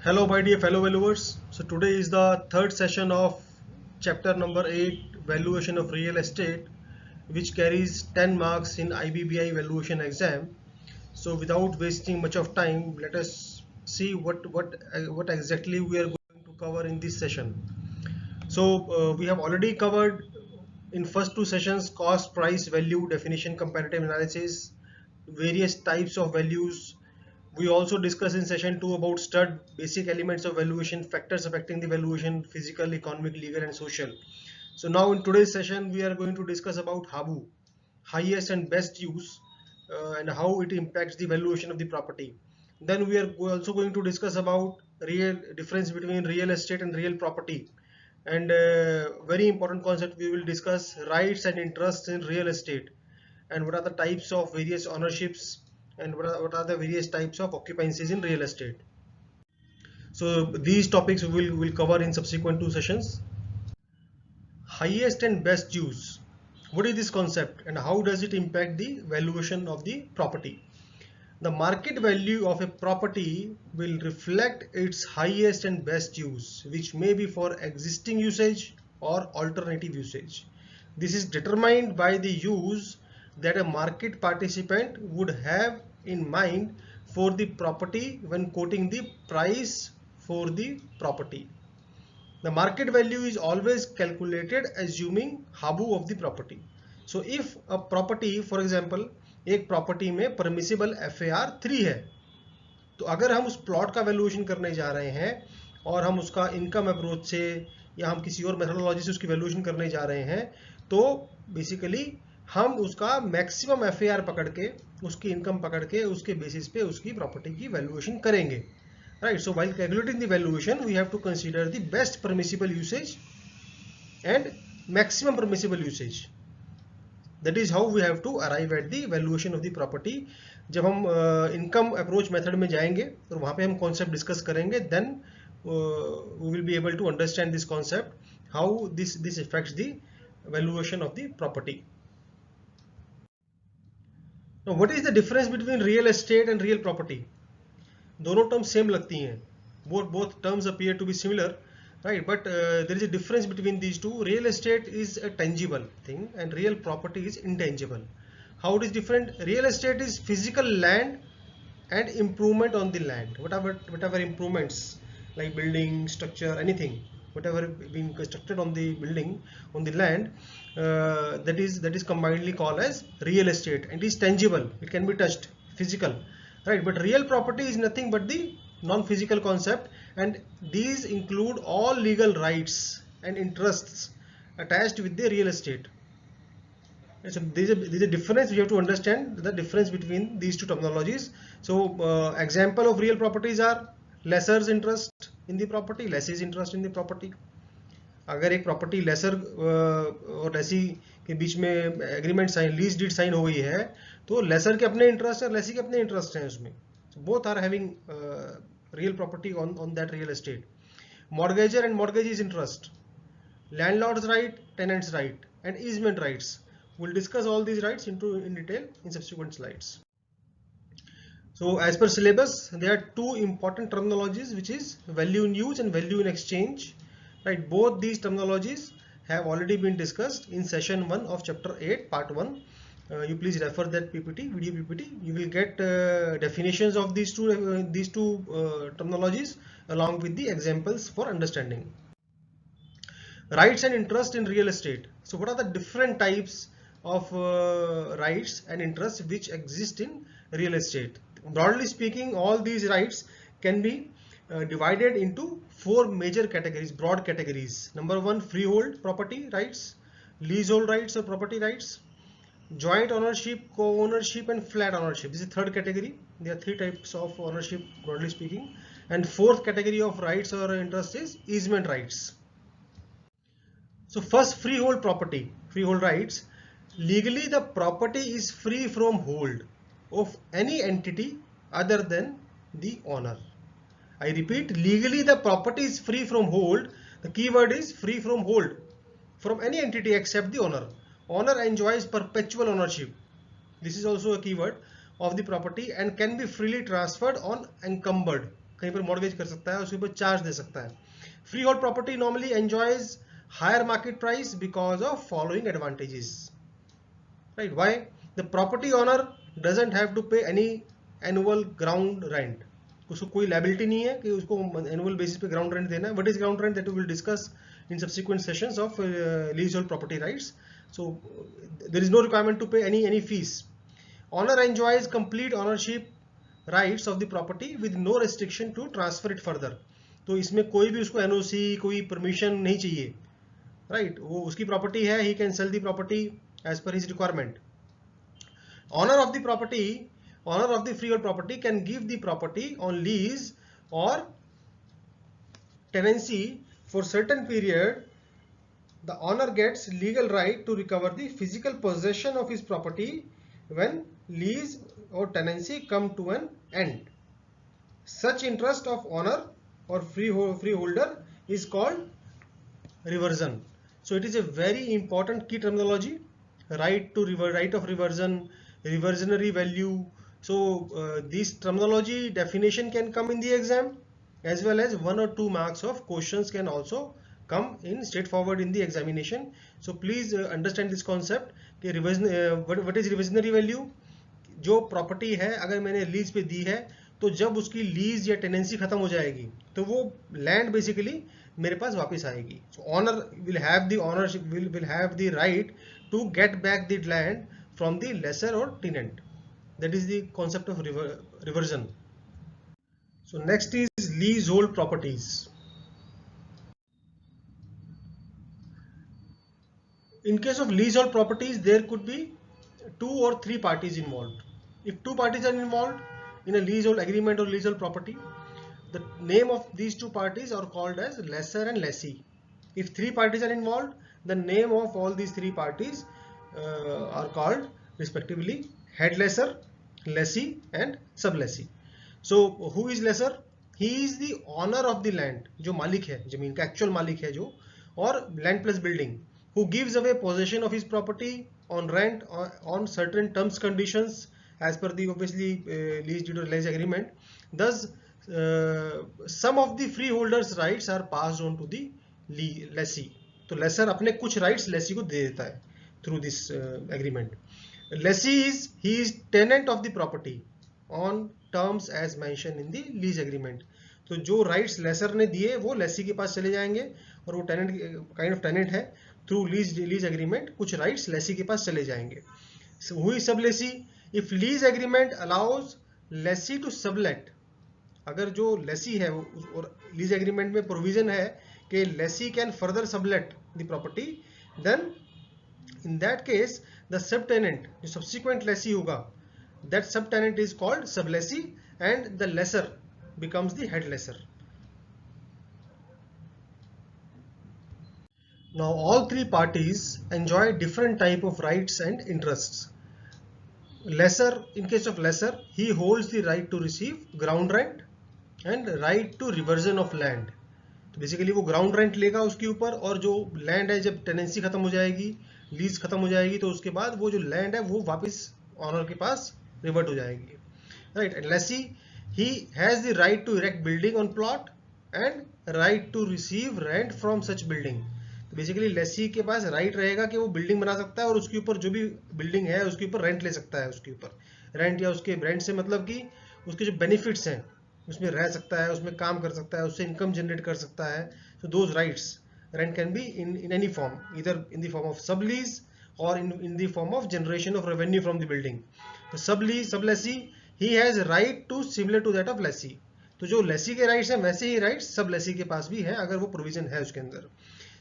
Hello, my dear fellow valuers. So today is the third session of chapter number 8, Valuation of Real Estate, which carries 10 marks in IBBI valuation exam. So without wasting much of time, let us see what exactly we are going to cover in this session. So we have already covered in first two sessions cost, price, value, definition, comparative analysis, various types of values. We also discussed in session 2 about stud, basic elements of valuation, factors affecting the valuation, physical, economic, legal and social. So now in today's session we are going to discuss about HABU, highest and best use, and how it impacts the valuation of the property. Then we are also going to discuss about real difference between real estate and real property, and very important concept we will discuss rights and interests in real estate, and what are the types of various ownerships, and what are the various types of occupancies in real estate. So these topics we will cover in subsequent two sessions. Highest and best use. What is this concept and how does it impact the valuation of the property? The market value of a property will reflect its highest and best use, which may be for existing usage or alternative usage. This is determined by the use that a market participant would have in mind for the property when quoting the price for the property. The market value is always calculated assuming हाबू of the property. So if a property, for example, एक property में permissible FAR 3 है, तो अगर हम उस plot का valuation करने जा रहे हैं और हम उसका इनकम अप्रोच से या हम किसी और मेथोडोलॉजी से उसकी वैल्यूएशन करने जा रहे हैं, तो बेसिकली हम उसका मैक्सिमम FAR पकड़ के, उसकी इनकम पकड़ के, उसके बेसिस पे उसकी प्रॉपर्टी की वैल्यूएशन करेंगे. Right, so while calculating the valuation, we have to consider the best permissible usage and maximum permissible usage. That is how we have to arrive at the valuation of the property. जब हम income approach method में जाएंगे तो वहाँ पे हम concept discuss करेंगे, then we will be able to understand this concept, how this affects the valuation of the property. Now, what is the difference between real estate and real property? दोनों term same लगती हैं, both terms appear to be similar, right? But there is a difference between these two. Real estate is a tangible thing and real property is intangible. How it is different? Real estate is physical land and improvement on the land, whatever improvements like building, structure, anything, whatever being constructed on the building, on the land, that is combinedly called as real estate, and it is tangible, it can be touched, physical, right? But real property is nothing but the non-physical concept, and these include all legal rights and interests attached with the real estate. So there's a difference. We have to understand the difference between these two terminologies. So example of real properties are lessor's interest in the property, lessee's interest in the property. अगर एक property laser और लेसी के बीच में agreement sign, lease deed sign हो गई है, तो लेसर के अपने इंटरेस्ट है और लेसी के अपने इंटरेस्ट हैं उसमें. Both are having real property on that real estate. Mortgager and mortgagees interest, landlord's right, tenant's right, and easement rights. We'll discuss all these rights in detail in subsequent slides. So as per syllabus, there are two important terminologies, which is value in use and value in exchange. Right, both these terminologies have already been discussed in session 1 of chapter 8 part 1. You please refer that PPT, video PPT. You will get definitions of these two terminologies along with the examples for understanding. Rights and interest in real estate. So what are the different types of rights and interests which exist in real estate? Broadly speaking, all these rights can be divided into four major categories, broad categories. Number one, freehold property rights, leasehold rights or property rights, joint ownership, co-ownership, and flat ownership. This is third category. There are three types of ownership, broadly speaking. And fourth category of rights or interest is easement rights. So first, freehold property, freehold rights. Legally, the property is free from hold of any entity other than the owner. I repeat, legally the property is free from hold. The key word is free from hold, from any entity except the owner. Owner enjoys perpetual ownership. This is also a keyword of the property and can be freely transferred on encumbered. कहीं पर mortgage कर सकता है, उसके ऊपर charge दे सकता है. Free hold property normally enjoys higher market price because of following advantages. Right, why? The property owner doesn't have to pay any annual ground rent. उसको कोई लायबिलिटी नहीं है कि उसको एनुअल बेसिस पे ग्राउंड रेंट देना है. What is ground rent? That we will discuss in subsequent sessions of leasehold property rights. So there is no requirement to pay any fees. Owner enjoys complete ownership rights of the property with no restriction to transfer it further. तो इसमें कोई भी उसको NOC कोई permission नहीं चाहिए. Right, वो उसकी प्रॉपर्टी है, he can sell the property as per his requirement. Owner of the property, owner of the freehold property can give the property on lease or tenancy for certain period. The owner gets legal right to recover the physical possession of his property when lease or tenancy come to an end. Such interest of owner or freeholder is called reversion. So it is a very important key terminology. Right of reversion, reversionary value. So this terminology definition can come in the exam, as well as 1 or 2 marks of questions can also come in straightforward in the examination. So please understand this concept कि what is reversionary value. जो property है अगर मैंने lease पे दी है तो जब उसकी लीज या टेनेंसी खत्म हो जाएगी तो वो लैंड बेसिकली मेरे पास वापस आएगी. So owner will have the ownership will have the right to get back the land from the lessor और tenant. That is the concept of reversion. So next is leasehold properties. In case of leasehold properties, there could be 2 or 3 parties involved. If 2 parties are involved in a leasehold agreement or leasehold property, the name of these 2 parties are called as lessor and lessee. If 3 parties are involved, the name of all these 3 parties are called respectively head lessor, lessee and sublessee. So who is lessor? He is the owner of the land. जो मालिक है जमीन का, actual मालिक है जो, और land plus building, who gives away possession of his property on rent on certain terms conditions as per the obviously lease deed or lease agreement. Thus some of the freeholders rights are passed on to the lessee. तो lessor अपने कुछ rights lessee को दे देता है through this agreement. Lessee is, he is tenant of the property on terms as mentioned in the lease agreement. तो जो rights laser ने दिए वो लेसी के पास चले जाएंगे और वो टेनेंट काइंड ऑफ टेनेंट है, थ्रू लीज एग्रीमेंट कुछ राइट्स लेसी के पास चले जाएंगे. हुई sub lessee. If lease agreement allows lessee to sublet, अगर जो लेसी है और लीज एग्रीमेंट में प्रोविजन है कि lessee can further sublet the property, then in that case the sub tenant जो सब्सिक्वेंट लेसी होगा, that subtenant is called sublessee and the lessor becomes the head lessor. Now all 3 parties enjoy different type of rights and interests. Lessor, in case of lessor, he holds the right to receive ground rent and right to reversion of land. तो basically वो ground rent लेगा उसके ऊपर, और जो land है जब tenancy खत्म हो जाएगी, लीज खत्म हो जाएगी, तो उसके बाद वो जो लैंड है वो वापस ऑनर के पास रिवर्ट हो जाएगी. Right, and lessee, he has the right to erect building on plot and right to receive rent from such building. तो बेसिकली लेसी के पास राइट रहेगा कि वो बिल्डिंग बना सकता है और उसके ऊपर जो भी बिल्डिंग है उसके ऊपर रेंट ले सकता है, उसके ऊपर रेंट, या उसके रेंट से मतलब कि उसके जो बेनिफिट्स हैं उसमें रह सकता है, उसमें काम कर सकता है, उससे इनकम जनरेट कर सकता है. So those rights rent can be in any form, इधर in the form of sublease or in the form of generation of revenue from the building. तो sublessee, he has right to similar to that of lessee. तो जो lessee के rights हैं वैसे ही rights sublessee के पास भी है अगर वो provision है उसके अंदर.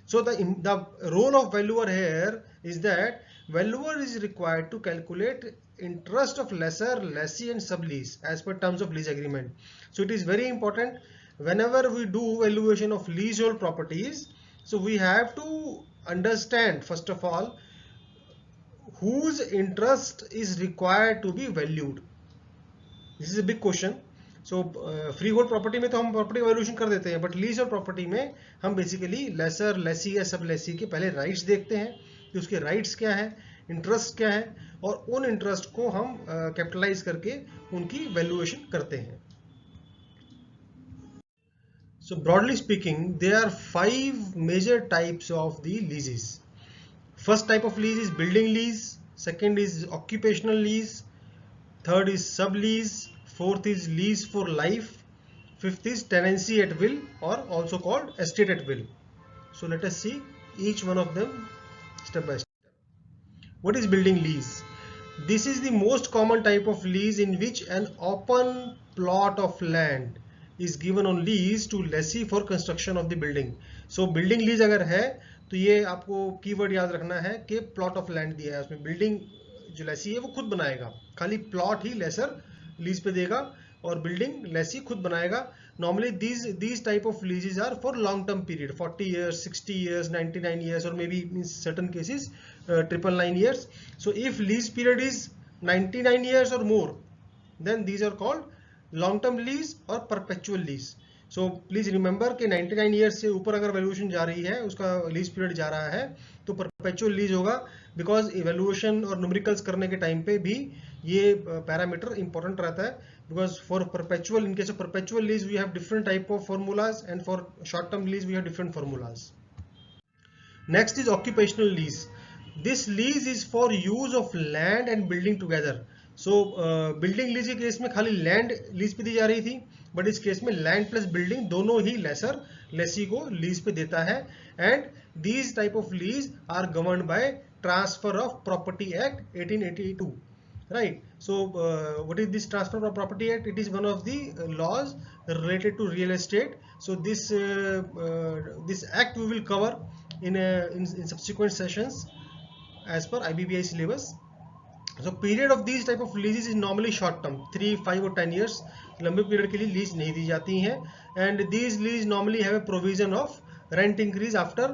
So the role of valuer here is that valuer is required to calculate interest of lessor, lessee and sublease as per terms of lease agreement. So it is very important whenever we do valuation of leasehold properties, so we have to understand first of all whose interest is required to be valued. This is a big question. So freehold property में तो हम property का valuation कर देते हैं, but lease और property में हम बेसिकली लेसर, लेसी या सब लेसी के पहले राइट्स देखते हैं कि उसके राइट्स क्या है, इंटरेस्ट क्या है, और उन इंटरेस्ट को हम कैपिटलाइज करके उनकी वैल्यूएशन करते हैं. So broadly speaking, there are 5 major types of the leases. First type of lease is building lease, second is occupational lease, third is sublease, fourth is lease for life, fifth is tenancy at will or also called estate at will. So let us see each one of them step by step. What is building lease? This is the most common type of lease in which an open plot of land is given on lease to lessee for construction of the building. So building lease अगर है तो ये आपको keyword याद रखना है कि plot of land दिया है, उसमें बिल्डिंग जो लेसी है वो खुद बनाएगा, खाली प्लॉट ही लेसर लीज पे देगा और बिल्डिंग लेसी खुद बनाएगा. Normally these type of leases are for long term period, 40 years, 60 years, 99 years, or maybe in certain cases 999 years. So if lease period is 99 years or more, then these are called long term lease or perpetual lease. So please remember कि 99 years से ऊपर अगर valuation जा रही है, उसका lease period जा रहा है, तो परपेचुअल लीज होगा, बिकॉज इवैल्यूएशन और न्यूमेरिकल्स करने के टाइम पे भी ये पैरामीटर इंपॉर्टेंट रहता है. Because for perpetual, in case of perpetual lease, we have different type of formulas, and for short term lease we have different formulas. Next is occupational lease. This lease is for use of land and building together. So building lease के case में खाली land lease पे दी जा रही थी, but इस case में land plus building दोनों ही लेसर लेसी को लीज पे देता है. And these type of lease are governed by Transfer of Property Act 1882. Right. So what is this Transfer of Property Act? It is one of the laws related to real estate. So this act we will cover in subsequent sessions as per IBBI syllabus. So period of these type of leases is normally short term, 3, 5 or 10 years. लंबे period के लिए lease नहीं दी जाती हैं. And these lease normally have a provision of rent increase after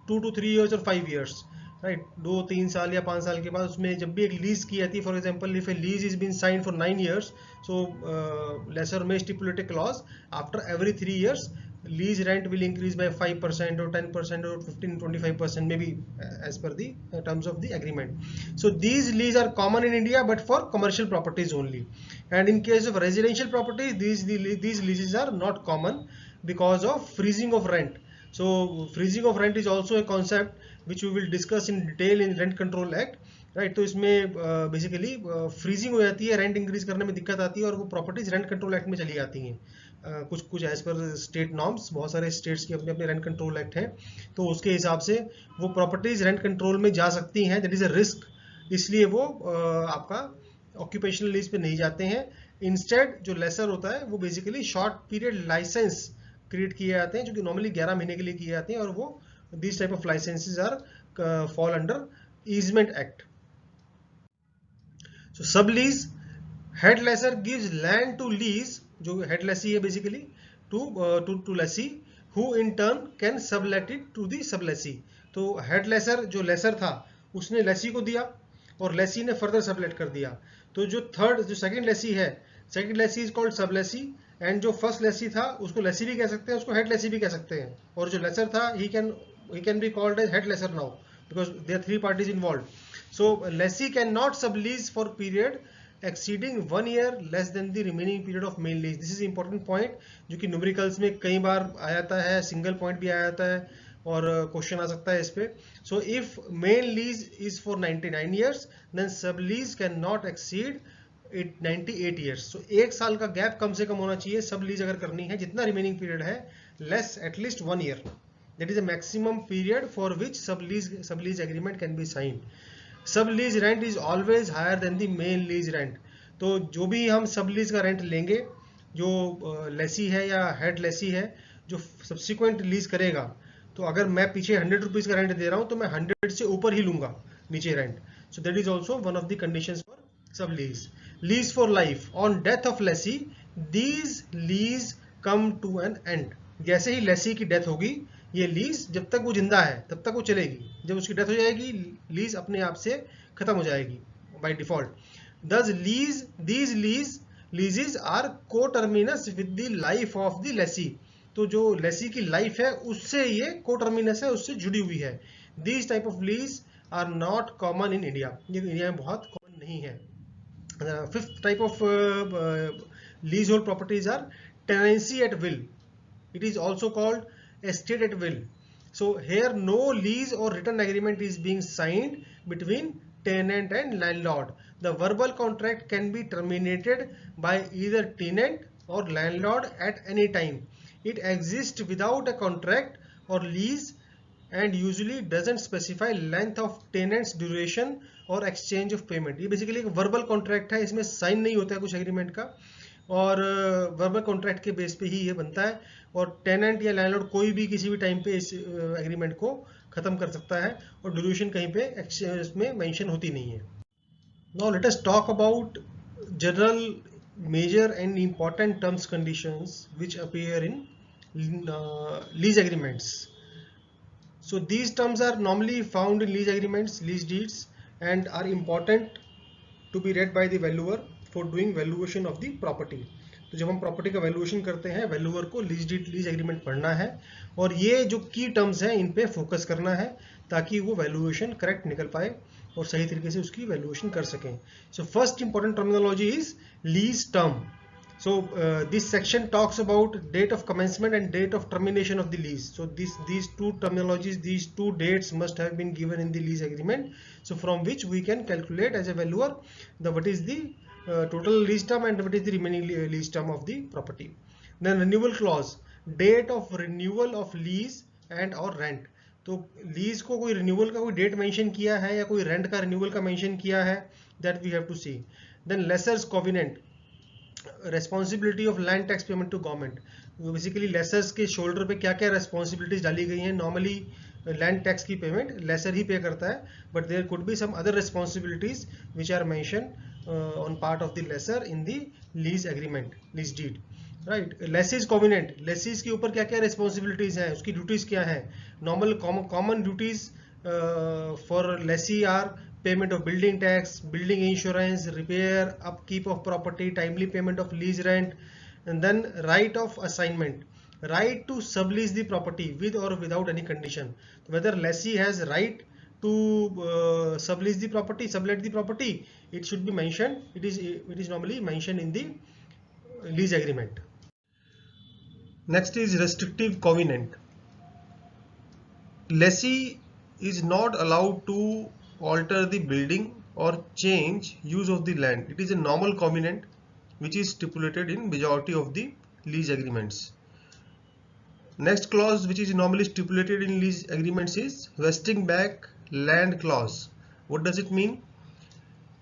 2 to 3 years or 5 years. Right, 2-3 साल या 5 साल के बाद उसमें जब भी एक लीज की जाती है, for example if a lease is been signed for 9 years, so lessor में stipulate a clause after every 3 years lease rent will increase by 5% or 10% or 15-25% maybe as per the terms of the agreement. So these leases are common in India but for commercial properties only, and in case of residential properties these leases are not common because of freezing of rent. So freezing of rent is also a concept which we will discuss in detail in Rent Control Act, right. तो इसमें basically freezing हो जाती है, rent increase करने में दिक्कत आती है और वो प्रॉपर्टीज रेंट कंट्रोल एक्ट में चली जाती हैं. कुछ एज पर स्टेट नॉर्म्स, बहुत सारे स्टेट्स के अपने अपने रेंट कंट्रोल एक्ट हैं, तो उसके हिसाब से वो प्रॉपर्टीज रेंट कंट्रोल में जा सकती हैं. दैट इज अ रिस्क, इसलिए वो आपका ऑक्यूपेशनल लीज पे नहीं जाते हैं. इंस्टेड जो लेसर होता है वो basically short period license create किए जाते हैं, जो कि नॉर्मली 11 महीने के लिए किए जाते हैं, और वो these type of licenses are fall under easement act. So sublease, head lessor gives land to lease, जो head lessee है basically, to lessee, who in turn can sublet it to the sublessee. तो head lessor जो lessor था उसने lessee को दिया और lessee ने further sublet कर दिया. तो जो second lessee है, second lessee is called sublessee, and जो फर्स्ट लेसी था उसको लेसी भी कह सकते हैं, उसको हेड लेसी भी कह सकते हैं, और जो लेसर था he can be called as head lessor now because there are 3 parties involved. So lessee cannot sublease for period exceeding 1 year less than the remaining period of main lease. This is important point जो कि numericals में कई बार आ जाता है, single point भी आ जाता है और क्वेश्चन आ सकता है इस पे. So if main lease is for 99 years then sublease cannot exceed 98 years. So 1 साल का गैप कम से कम होना चाहिए सब लीज अगर करनी है, जितना रिमेनिंग पीरियड है, less at least 1 year. That is a maximum period for which sublease agreement can be signed. Sublease rent is always higher than the main lease rent. तो जो भी हम सबलीज का रेंट लेंगे, जो लेसी है या हेड लेसी है जो सब्सिक्वेंट लीज करेगा, तो अगर मैं पीछे 100 रुपीज का रेंट दे रहा हूं तो मैं 100 से ऊपर ही लूंगा नीचे rent. So that is also one of the conditions for sublease. Lease for life. On death of lessee, these lease come to an end. जैसे ही लेसी की डेथ होगी, ये लीज जब तक वो जिंदा है तब तक वो चलेगी. जब उसकी डेथ हो जाएगी, लीज अपने आप से खत्म हो जाएगी by default. Thus these leases are co-terminus with the life of the lessee. तो जो लेसी की लाइफ है उससे ये co-terminus है, उससे जुड़ी हुई है. These type of lease are not common in India. ये इंडिया में बहुत कॉमन नहीं है. Fifth type of leasehold properties are tenancy at will. It is also called estate at will. So here no lease or written agreement is being signed between tenant and landlord. The verbal contract can be terminated by either tenant or landlord at any time. It exists without a contract or lease and usually doesn't specify length of tenants, duration और exchange of payment. ये basically एक verbal contract है, इसमें sign नहीं होता है कुछ agreement का, और वर्बल कॉन्ट्रैक्ट के बेस पे ही ये बनता है, और टेनेंट या लैंडलॉर्ड कोई भी किसी भी टाइम पे इस एग्रीमेंट को खत्म कर सकता है, और ड्यूरेशन कहीं पे इसमें मेंशन होती नहीं है. Now let us talk about general major and important terms conditions which appear in lease agreements. So these terms are normally found in lease agreements, lease deeds, and are important to be read by the valuer for doing valuation of the property. तो जब हम property का valuation करते हैं, valuer को lease deed lease agreement पढ़ना है, और ये जो की टर्म्स हैं इन पे फोकस करना है ताकि वो वैल्यूएशन करेक्ट निकल पाए और सही तरीके से उसकी वैल्यूएशन कर सकें. So first important terminology is lease term. So this section talks about date of commencement and date of termination of the lease. So these two terminologies, these two dates must have been given in the lease agreement. So from which we can calculate as a valuer what is the total lease term and what is the remaining lease term of the property. Then renewal clause, date of renewal of lease and or rent. तो lease को कोई renewal का कोई date mention किया है या कोई rent का रिन्यूअल का मेंशन किया है, that we have to see. Then lessor's covenant, responsibility of land tax payment to government. Basically lessor's के शोल्डर पे क्या क्या रेस्पॉन्सिबिलिटीज डाली गई हैं. नॉर्मली लैंड टैक्स की पेमेंट लेसर ही पे करता है, but there could be some other responsibilities which are mentioned on part of the lessor in the lease agreement, lease deed. Right. Lessee's covenant, lessee's के ऊपर क्या क्या responsibilities हैं, उसकी ड्यूटीज क्या है. Normal common duties for lessee are payment of building tax, building insurance, repair, upkeep of property, timely payment of lease rent, and then right of assignment, right to sublease the property with or without any condition. So whether lessee has right to sublease the property, sublet the property, it should be mentioned. It is normally mentioned in the lease agreement. Next is restrictive covenant. Lessee is not allowed to alter the building or change use of the land. It is a normal covenant which is stipulated in majority of the lease agreements. Next clause which is normally stipulated in lease agreements is vesting back land clause. What does it mean?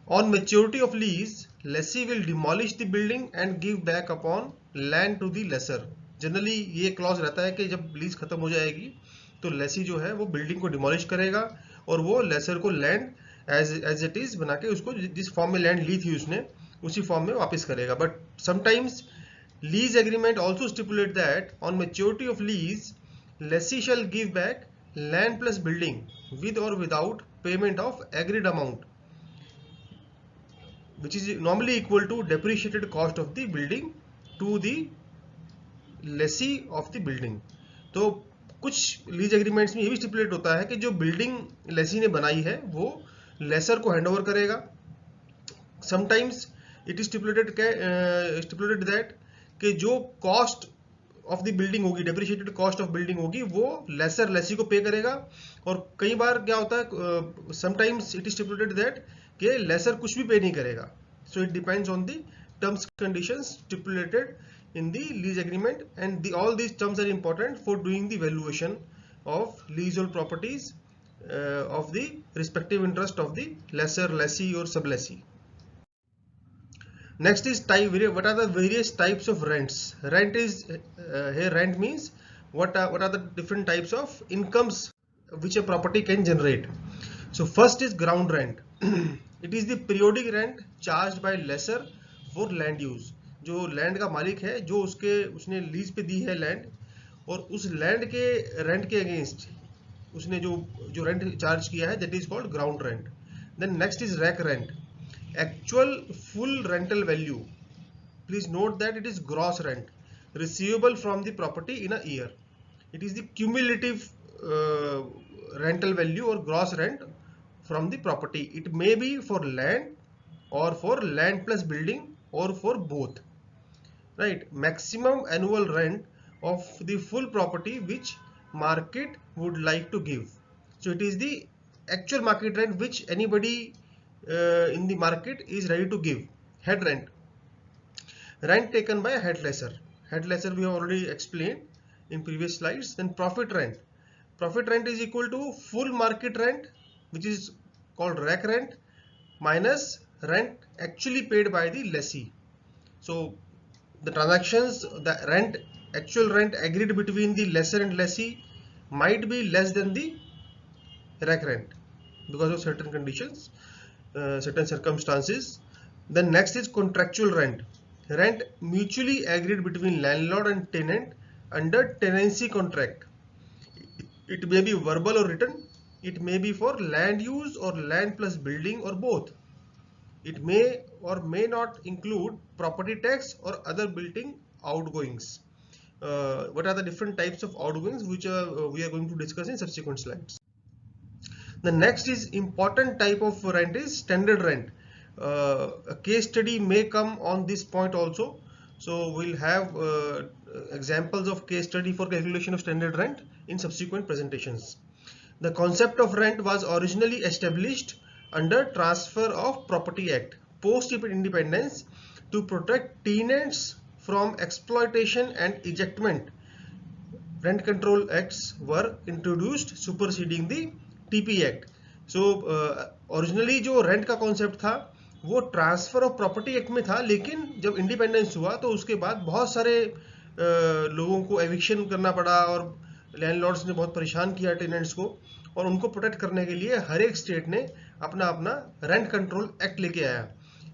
On maturity of lease, lessee will demolish the building and give back upon land to the lessor. Generally ये clause रहता है कि जब lease खत्म हो जाएगी तो लेसी जो है वो बिल्डिंग को डिमोलिश करेगा और वो लेसर को लैंड एज इट इज बना के उसको जिस फॉर्म में लैंड ली थी उसने उसी फॉर्म में वापस करेगा. But sometimes lease agreement also stipulate that on maturity of lease lessee shall give back land plus building with और without payment of agreed amount which is normally equal to depreciated cost of the building to the lessee of the building. तो कुछ lease agreements में ये भी stipulate होता है कि जो बिल्डिंग लेसी ने बनाई है वो लेसर को हैंड ओवर करेगा. Sometimes it is stipulated that कि जो कॉस्ट ऑफ द बिल्डिंग होगी, डेप्रिशिएटेड कॉस्ट ऑफ बिल्डिंग होगी, वो लेसर लेसी को पे करेगा. और कई बार क्या होता है, sometimes it is stipulated that कि लेसर कुछ भी पे नहीं करेगा. So it depends on the terms conditions stipulated in the lease agreement, and all these terms are important for doing the valuation of leasehold properties of the respective interest of the lessor, lessee or sublessee. Next is type. What are the various types of rents? Rent is here rent means what are the different types of incomes which a property can generate. So first is ground rent. It is the periodic rent charged by lessor for land use. जो land का मालिक है, जो उसने lease पे दी है land, और उस लैंड के रेंट के अगेंस्ट उसने जो रेंट चार्ज किया है, that is called ground rent. Then next is rack rent, actual full rental value. Please note that it is gross rent receivable from the property in a year. It is the cumulative rental value और gross rent from the property. It may be for land और for land plus building और for both. Right, maximum annual rent of the full property which market would like to give. So it is the actual market rent which anybody in the market is ready to give. Head rent. Rent taken by a head lesser. Head lesser we have already explained in previous slides. Then profit rent. Profit rent is equal to full market rent, which is called rack rent, minus rent actually paid by the lessee. So the transactions, the rent, actual rent agreed between the lessor and lessee might be less than the rack rent because of certain conditions, certain circumstances. Then next is contractual rent. Rent mutually agreed between landlord and tenant under tenancy contract. It may be verbal or written. It may be for land use or land plus building or both. It may or may not include property tax or other built-in outgoings. What are the different types of outgoings which we are going to discuss in subsequent slides. The next is important type of rent is standard rent. A case study may come on this point also. So we'll have examples of case study for calculation of standard rent in subsequent presentations. The concept of rent was originally established under Transfer of Property Act post independence to protect tenants from exploitation and ejectment. Rent control acts were introduced superseding the TP Act. So originally जो rent का concept था वो transfer of property act में था, लेकिन जब independence हुआ तो उसके बाद बहुत सारे लोगों को एविक्शन करना पड़ा और लैंडलॉर्ड्स ने बहुत परेशान किया टेनेंट्स को, और उनको प्रोटेक्ट करने के लिए हर एक स्टेट ने अपना अपना रेंट कंट्रोल एक्ट लेके आया.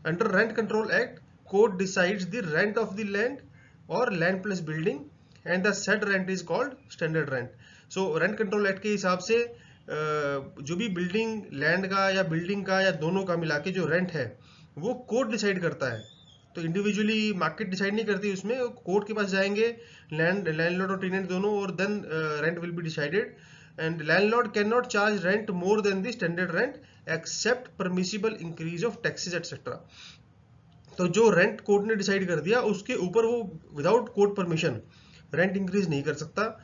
Under rent control act court decides the rent of the land और land plus building and the said rent is called standard rent. So rent control act के हिसाब से जो भी बिल्डिंग लैंड का या बिल्डिंग का या दोनों का मिला के जो रेंट है वो कोर्ट डिसाइड करता है. तो इंडिविजुअली मार्केट डिसाइड नहीं करती, उसमें कोर्ट के पास जाएंगे लैंडलॉर्ड और टेनेंट दोनों, और then rent will be decided. And landlord can not charge rent more than the standard rent except permissible increase of taxes etcetera. तो जो रेंट कोर्ट ने डिसाइड कर दिया उसके ऊपर वो without court permission rent increase नहीं कर सकता,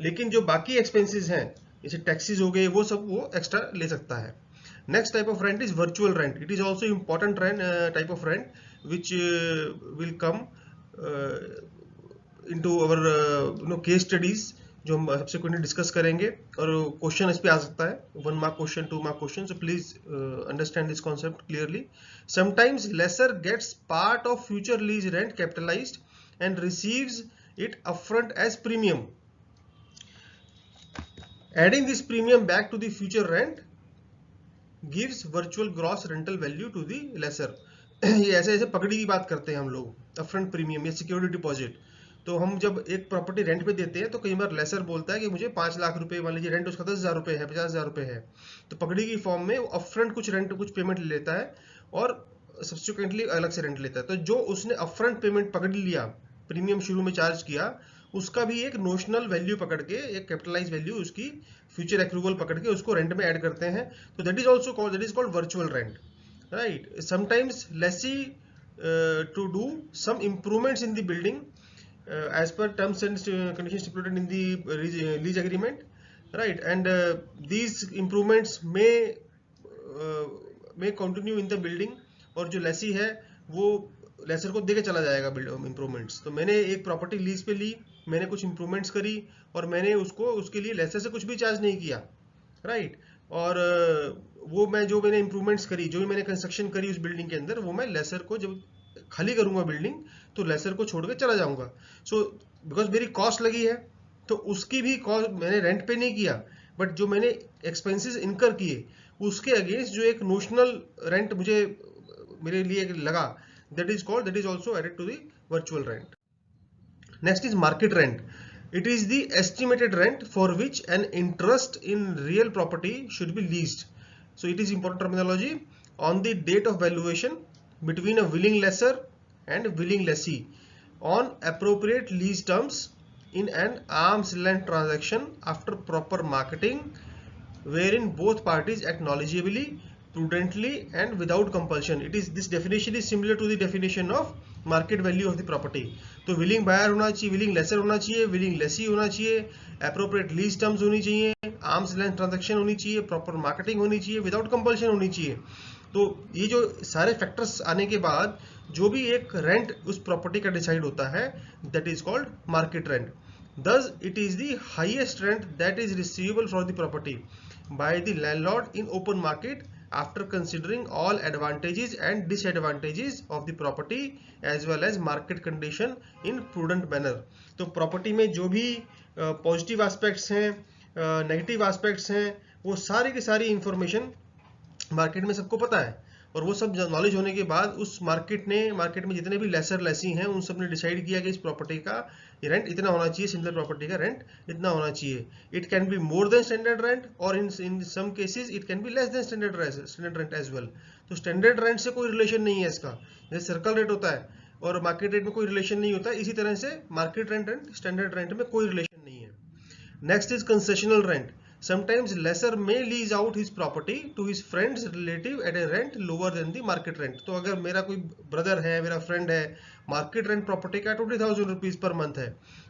लेकिन जो बाकी एक्सपेंसेस हैं जैसे टैक्सेस हो गए वो सब वो एक्स्ट्रा ले सकता है. Next type of rent is virtual rent. It is also important rent type of rent which will come into our case studies जो हम सबसेक्वेंटली डिस्कस करेंगे, और क्वेश्चन इस पे आ सकता है, 1 mark question, 2 mark question. So please understand this concept clearly. Sometimes lessor gets part of future lease rent capitalized and receives it upfront as premium. Adding this premium back to the future rent gives virtual gross rental value to the lessor. ये ऐसे ऐसे पकड़ी की बात करते हैं हम लोग, upfront premium या सिक्योरिटी डिपॉजिट. तो हम जब एक प्रॉपर्टी रेंट पे देते हैं तो कई बार लेसर बोलता है कि मुझे 5 लाख रुपए, मान लीजिए रेंट उसका 10,000 रुपए है, 50,000 रुपए है, तो पकड़ी की फॉर्म में अपफ्रंट कुछ रेंट कुछ पेमेंट ले लेता है और सब्सिक्वेंटली अलग से रेंट लेता है. तो जो उसने अपफ्रंट पेमेंट पकड़ लिया, प्रीमियम शुरू में चार्ज किया, उसका भी एक नोशनल वैल्यू पकड़ के, एक कैपिटलाइज वैल्यू उसकी फ्यूचर एक्रूवल पकड़ के उसको रेंट में ऐड करते हैं. तो that is also called, that is called virtual rent, right. Sometimes lessee to do some improvements in the building as per terms and conditions stipulated in the lease agreement, right, and these improvements may continue in the building, और जो लेसी है वो laser को देके चला जाएगा improvements. तो मैंने एक प्रॉपर्टी लीज पे ली, मैंने कुछ इंप्रूवमेंट्स करी और मैंने उसको उसके लिए लेसर से कुछ भी चार्ज नहीं किया, राइट. और वो मैं जो मैंने इंप्रूवमेंट्स करी, जो भी मैंने कंस्ट्रक्शन करी उस बिल्डिंग के अंदर, वो मैं लेसर को जब खाली करूंगा बिल्डिंग तो लेसर को छोड़ के चला जाऊंगा. सो बिकॉज मेरी कॉस्ट लगी है तो उसकी भी कॉस्ट मैंने रेंट पे नहीं किया, बट जो मैंने एक्सपेंसेस इनकर किए उसके अगेंस्ट जो एक नोशनल रेंट मुझे मेरे लिए लगा, that is also added to the virtual rent. Next is market rent. It is the estimated rent for which an interest in real property should be leased. So it is important terminology. On the date of valuation between a willing lessor and willing lessee on appropriate lease terms in an arm's length transaction after proper marketing wherein both parties act knowledgeably, prudently and without compulsion. It is, this definition is similar to the definition of market value of the property. तो willing buyer होना चाहिए, willing laser होना चाहिए, willing Lesi होना चाहिए, appropriate lease terms होनी चाहिए, arms length transaction होनी चाहिए, प्रॉपर मार्केटिंग होनी चाहिए, विदाउट कंपल्शन होनी चाहिए। तो ये जो सारे फैक्टर्स आने के बाद जो भी एक रेंट उस प्रॉपर्टी का डिसाइड होता है, that is called market rent. Thus, it is the highest rent that is receivable for the property by the landlord in open market after considering all advantages and disadvantages of the property as well as market condition in prudent manner। तो property में जो भी positive aspects हैं, negative aspects हैं, वो सारी की सारी इंफॉर्मेशन मार्केट में सबको पता है, और वो सब नॉलेज होने के बाद उस मार्केट में जितने भी लेसर लेसी हैं उन सब ने डिसाइड किया कि इस प्रॉपर्टी का रेंट इतना होना चाहिए, सिमिलर प्रॉपर्टी का रेंट इतना होना चाहिए। It can be more than standard rent और in some cases it can be less than standard rent as well. तो स्टैंडर्ड रेंट से कोई रिलेशन नहीं है इसका, जैसे सर्कल रेट होता है और मार्केट रेट में कोई रिलेशन नहीं होता, इसी तरह से market rent and standard rent में कोई रिलेशन नहीं है। Next is concessional rent. Sometimes lessor may lease out his property to his friends relative at a rent lower than the market rent। तो अगर मेरा कोई ब्रदर है, मेरा फ्रेंड है, मार्केट रेंट प्रॉपर्टी का 20,000 रुपीज पर मंथ है,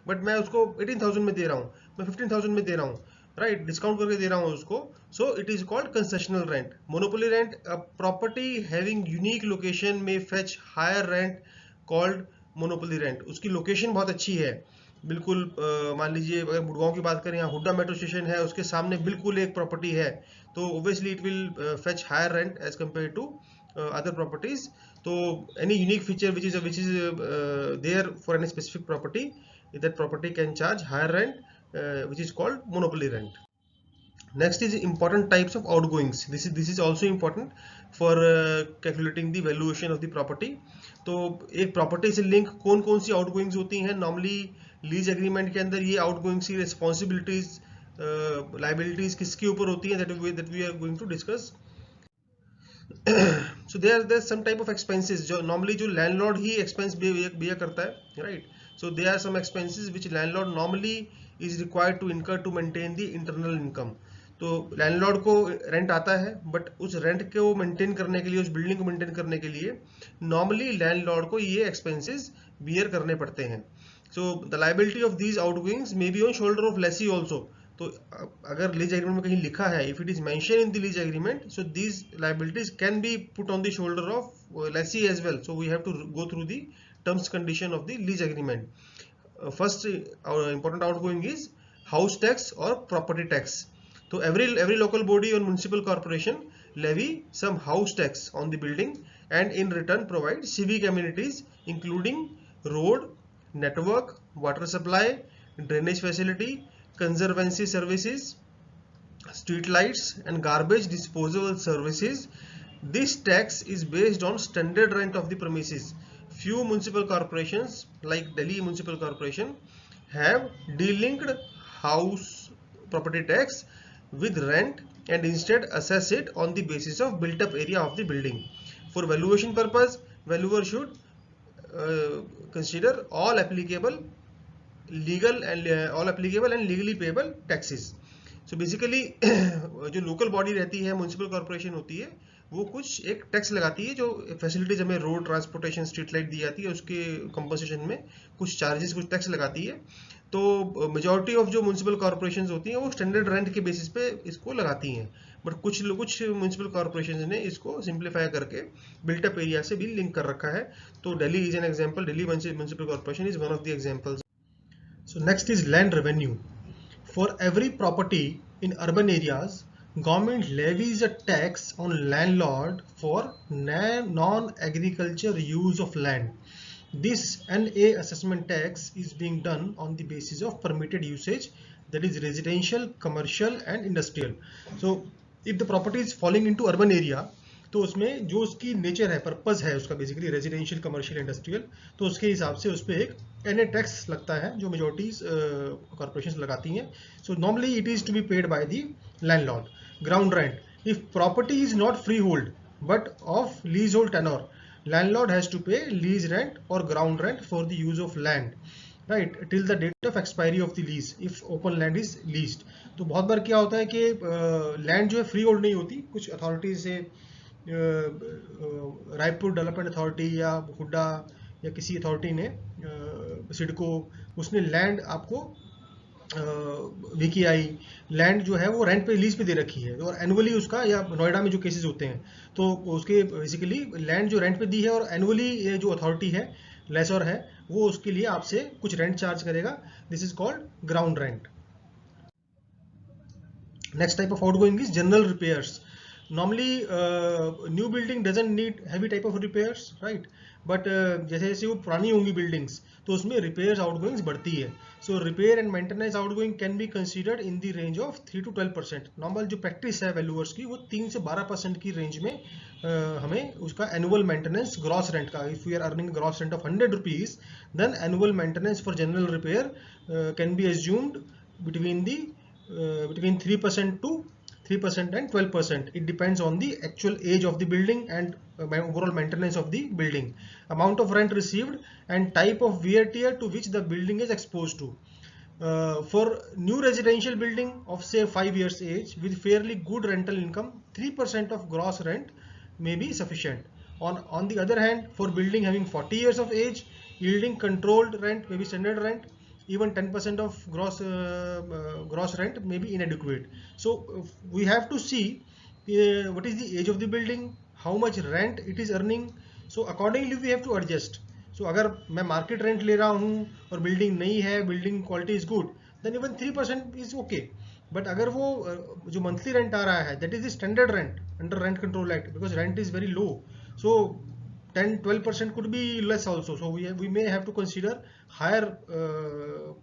but मैं उसको 18,000 में दे रहा हूँ, मैं 15,000 में दे रहा हूँ, राइट, डिस्काउंट करके दे रहा हूँ उसको, so it is called concessional rent. Monopoly rent, a property having unique location में fetch higher rent called monopoly rent. उसकी लोकेशन बहुत अच्छी है, बिल्कुल मान लीजिए अगर गुड़गांव की बात करें, यहाँ हुड्डा मेट्रो स्टेशन है, उसके सामने बिल्कुल एक प्रॉपर्टी है, तो obviously it will fetch higher rent as compare to other properties. तो any unique feature which is there for any specific property, that property can charge higher rent which is called monopoly rent. Next is important types of outgoings. This is also important for calculating the valuation of the property। तो एक property से link कौन कौन सी आउटगोइंग्स होती हैं? Normally lease agreement के अंदर ये आउटगोइंग्स की रिस्पॉन्सिबिलिटीज, लाइबिलिटीज किसके ऊपर होती हैं, that we are going to discuss. So there some type of expenses जो नॉर्मली जो लैंडलॉर्ड ही एक्सपेंस बियर करता है, right. So there are some expenses which landlord normally is required to incur to maintain the internal income. तो landlord को rent आता है, but उस रेंट को मेंटेन करने के लिए, उस बिल्डिंग को मेंटेन करने के लिए नॉर्मली लैंडलॉर्ड को ये एक्सपेंसेस बियर करने पड़ते हैं। So the liability of these outgoings may be on shoulder of lessee also. तो अगर लीज एग्रीमेंट में कहीं लिखा है, if it is mention in the lease agreement, so these liabilities can be put on the shoulder of lessee as well. So we have to go through the terms condition of the lease agreement. First important outgoing is house tax or property tax। So every local body or municipal corporation levy some house tax on the building and in return provide civic amenities including road, network, water supply, drainage facility, conservancy services, street lights and garbage disposal services। This tax is based on standard rent of the premises। Few municipal corporations like Delhi Municipal Corporation have delinked house property tax with rent and instead assess it on the basis of built up area of the building। For valuation purpose, valuer should consider all applicable legal and legally payable taxes। So basically जो local body रहती है, municipal corporation होती है, वो कुछ एक tax लगाती है, जो फैसिलिटीज हमें रोड ट्रांसपोर्टेशन, स्ट्रीट लाइट दी जाती है, उसके कंपनसेशन में कुछ चार्जेस, कुछ टैक्स लगाती है। तो मेजॉरिटी ऑफ जो म्युनिसिपल कॉर्पोरेशंस होती हैं वो स्टैंडर्ड रेंट के बेसिस पे इसको लगाती हैं, बट कुछ म्युनिसिपल कॉर्पोरेशंस ने इसको सिंप्लीफाई करके बिल्टअप एरिया से भी लिंक कर रखा है। तो Delhi is an example, Delhi municipal corporation is one of the examples. So next is land revenue. For every property in urban areas, government levies a tax on landlord for non-agriculture use of land। This NA assessment tax is being done on the basis of permitted usage, that is residential, commercial and industrial। So if the property is falling into urban area, तो उसमें जो उसकी nature है, purpose है उसका, basically residential, commercial, industrial, तो उसके हिसाब से उस पर एक एनए टैक्स लगता है जो मेजॉरिटीज कॉर्पोरेशंस लगाती हैं। So normally it is to be paid by the landlord. Ground rent, if property is not freehold but of leasehold tenure, landlord has to pay lease rent और ground rent for the use of land, right, till the date of expiry of the lease if open land is leased. तो बहुत बार क्या होता है कि land जो है free hold नहीं होती, कुछ अथॉरिटीज से, रायपुर डेवलपमेंट अथॉरिटी या हुड्डा या किसी अथॉरिटी ने, सिडको, उसने लैंड आपको वीकेआई लैंड जो है वो रेंट पे लीज पे दे रखी है और एनुअली उसका, या नोएडा में जो केसेस होते हैं तो उसके बेसिकली लैंड जो रेंट पे दी है और एनुअली ये जो अथॉरिटी है, लेसर है, वो उसके लिए आपसे कुछ रेंट चार्ज करेगा. This is called ground rent. Next type of outgoing is general repairs. Normally new building doesn't need heavy type of repairs, right? But जैसे जैसे वो पुरानी होंगी buildings तो उसमें repairs outgoings बढ़ती है. So repair and maintenance outgoing can be considered in the range of 3 to 12%. Normal जो practice है valuers की वो 3 से 12% की range में हमें उसका annual maintenance gross rent का, if we are earning gross rent of 100 rupees, then annual maintenance for general repair can be assumed between 3% to 3% and 12%. It depends on the actual age of the building and overall maintenance of the building, amount of rent received, and type of wear tear to which the building is exposed to. For new residential building of say 5 years age with fairly good rental income, 3% of gross rent may be sufficient. On the other hand, for building having 40 years of age, yielding controlled rent, maybe standard rent, even 10% of gross rent may be inadequate. So we have to see what is the age of the building, how much rent it is earning. So accordingly we have to adjust. So अगर मैं market rent ले रहा हूँ और building नहीं है, building quality is good, then even 3% is okay. But अगर वो जो मंथली रेंट आ रहा है, that is the standard rent under rent control act, because rent is very low, so 10-12% could be less also. So we may have to consider higher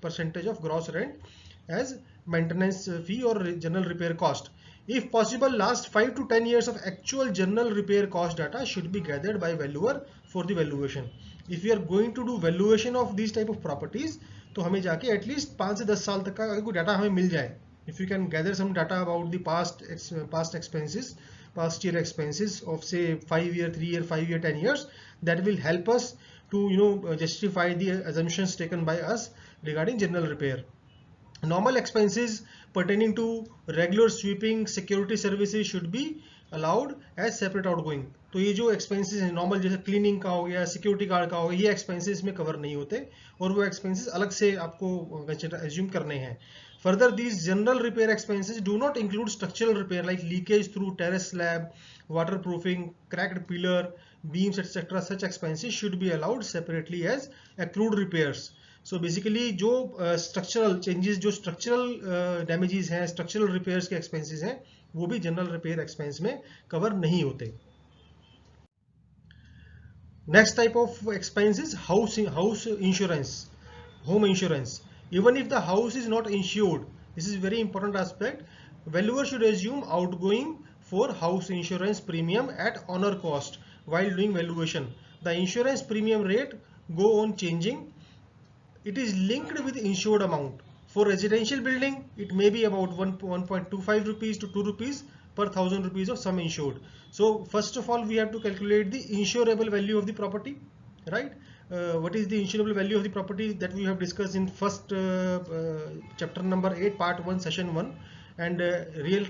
percentage of gross rent as maintenance fee or general repair cost. If possible, last 5 to 10 years of actual general repair cost data should be gathered by valuer for the valuation. If we are going to do valuation of these type of properties, तो हमें जाके at least 5 से 10 साल तक का कोई data हमें मिल जाए. If you can gather some data about the past expenses, past year expenses of say 5 year, 3 year, 5 year, 10 years, that will help us to justify the assumptions taken by us regarding general repair. Normal expenses pertaining to regular sweeping, security services should be allowed as separate outgoing. तो ये जो expenses हैं normal, जैसे cleaning का हो गया, security guard का हो गया, ये expenses में cover नहीं होते और वो expenses अलग से आपको assume करने हैं. Further, these general repair expenses do not include structural repair like leakage through terrace slab, waterproofing, cracked pillar, beams, etc. Such expenses should be allowed separately as accrued repairs. So basically जो structural changes, जो structural damages हैं, structural repairs के expenses हैं, वो भी general repair expense में cover नहीं होते. Next type of expense is house insurance, home insurance. Even if the house is not insured, this is very important aspect, valuer should assume outgoing for house insurance premium at honor cost while doing valuation. The insurance premium rate go on changing. It is linked with insured amount. For residential building, it may be about 1.25 rupees to 2 rupees per 1000 rupees of sum insured. So first of all, we have to calculate the insurable value of the property, right? What is the insurable value of the property that we have discussed in first chapter number 8, part 1, session 1, and real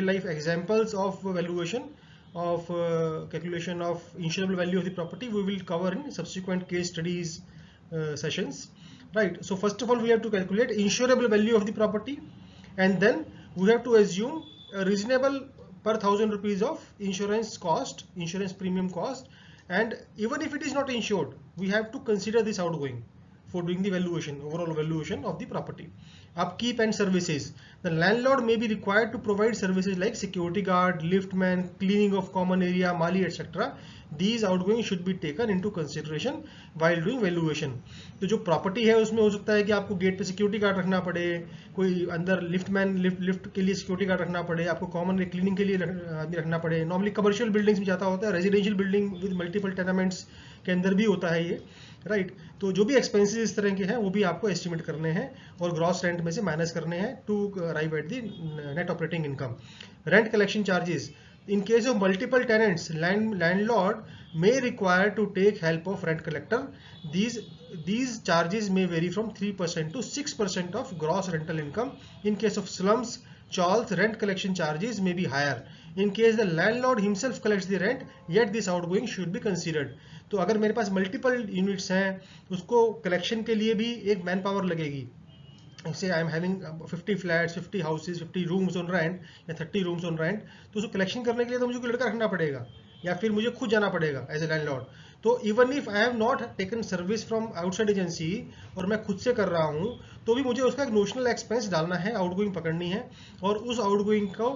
life examples of valuation of calculation of insurable value of the property we will cover in subsequent case studies sessions, right? So first of all, we have to calculate insurable value of the property, and then we have to assume a reasonable per 1000 rupees of insurance cost, insurance premium cost, and even if it is not insured, we have to consider this outgoing for doing the valuation, overall valuation of the property. Upkeep and services. The landlord may be required to provide services like security guard, liftman, cleaning of common area, mali, etc. These outgoing should be taken into consideration while doing valuation. तो जो property है उसमें हो सकता है कि आपको gate पे सिक्योरिटी गार्ड रखना पड़े, कोई अंदर लिफ्टमैन लिफ्ट के लिए सिक्योरिटी गार्ड रखना पड़े, आपको कॉमन क्लीनिंग के लिए आदमी रखना पड़े. नॉर्मली कमर्शियल बिल्डिंग्स में जाता होता है, रेजिडेंशियल बिल्डिंग विद मल्टीपल टेनामेंट्स के अंदर भी होता है ये, राइट? तो जो भी एक्सपेंसेस इस तरह के हैं वो भी आपको एस्टिमेट करने हैं और ग्रॉस रेंट में से माइनस करने हैं to arrive at the net operating income. Rent collection charges. In case of multiple tenants, landlord may require to take help of rent collector. These charges may vary from 3% to 6% of gross rental income. In case of slums, Charles' rent collection charges may be higher. In case the landlord himself collects the rent, yet this outgoing should be considered. तो अगर मेरे पास multiple units हैं, उसको collection के लिए भी एक man power लगेगी. Say I am having 50 flats, 50 houses, 50 rooms on rent या 30 rooms on rent, तो उसको कलेक्शन करने के लिए तो मुझे कोई लड़का रखना पड़ेगा या फिर मुझे खुद जाना पड़ेगा एज ए लैंडलॉर्ड. तो even if I have not taken service from outside agency और मैं खुद से कर रहा हूँ, तो भी मुझे उसका एक नोशनल एक्सपेंस डालना है, आउटगोइंग पकड़नी है, और उस आउटगोइंग को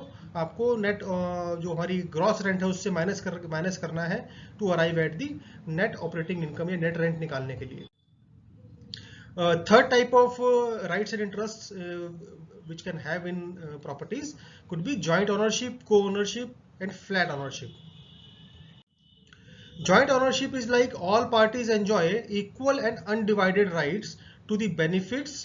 आपको नेट जो हमारी ग्रॉस रेंट है उससे माइनस करना है to arrive at the net operating income या नेट रेंट निकालने के लिए. Third type of rights and interests which can have in properties could be joint ownership, co-ownership and flat ownership. Joint ownership is like all parties enjoy equal and undivided rights to the benefits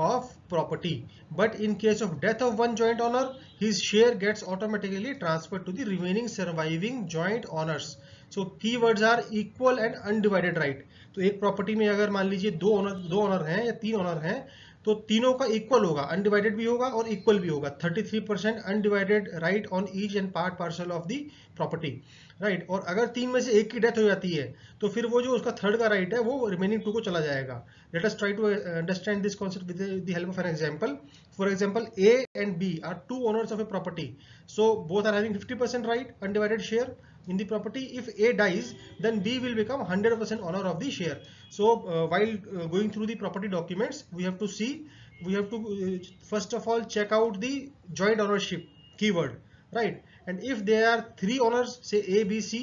of property, but in case of death of one joint owner, his share gets automatically transferred to the remaining surviving joint owners. So keywords are equal and undivided right. तो एक property में अगर मान लीजिए दो owner हैं या तीन ओनर हैं, तो तीनों का इक्वल होगा, अनडिवाइडेड भी होगा और इक्वल भी होगा. 33% undivided right on each and parcel of the property, right. और अगर तीन में से एक की डेथ हो जाती है, तो फिर वो जो उसका थर्ड का राइट है वो रिमेनिंग टू को चला जाएगा. Let us try to understand this concept with the help of an example. For example, A and B are two owners of a property, so both are having 50% right, undivided share in the property. If A dies, then B will become 100% owner of the share. So while going through the property documents, we have to first of all check out the joint ownership keyword, right? And if there are three owners, say A, B, C,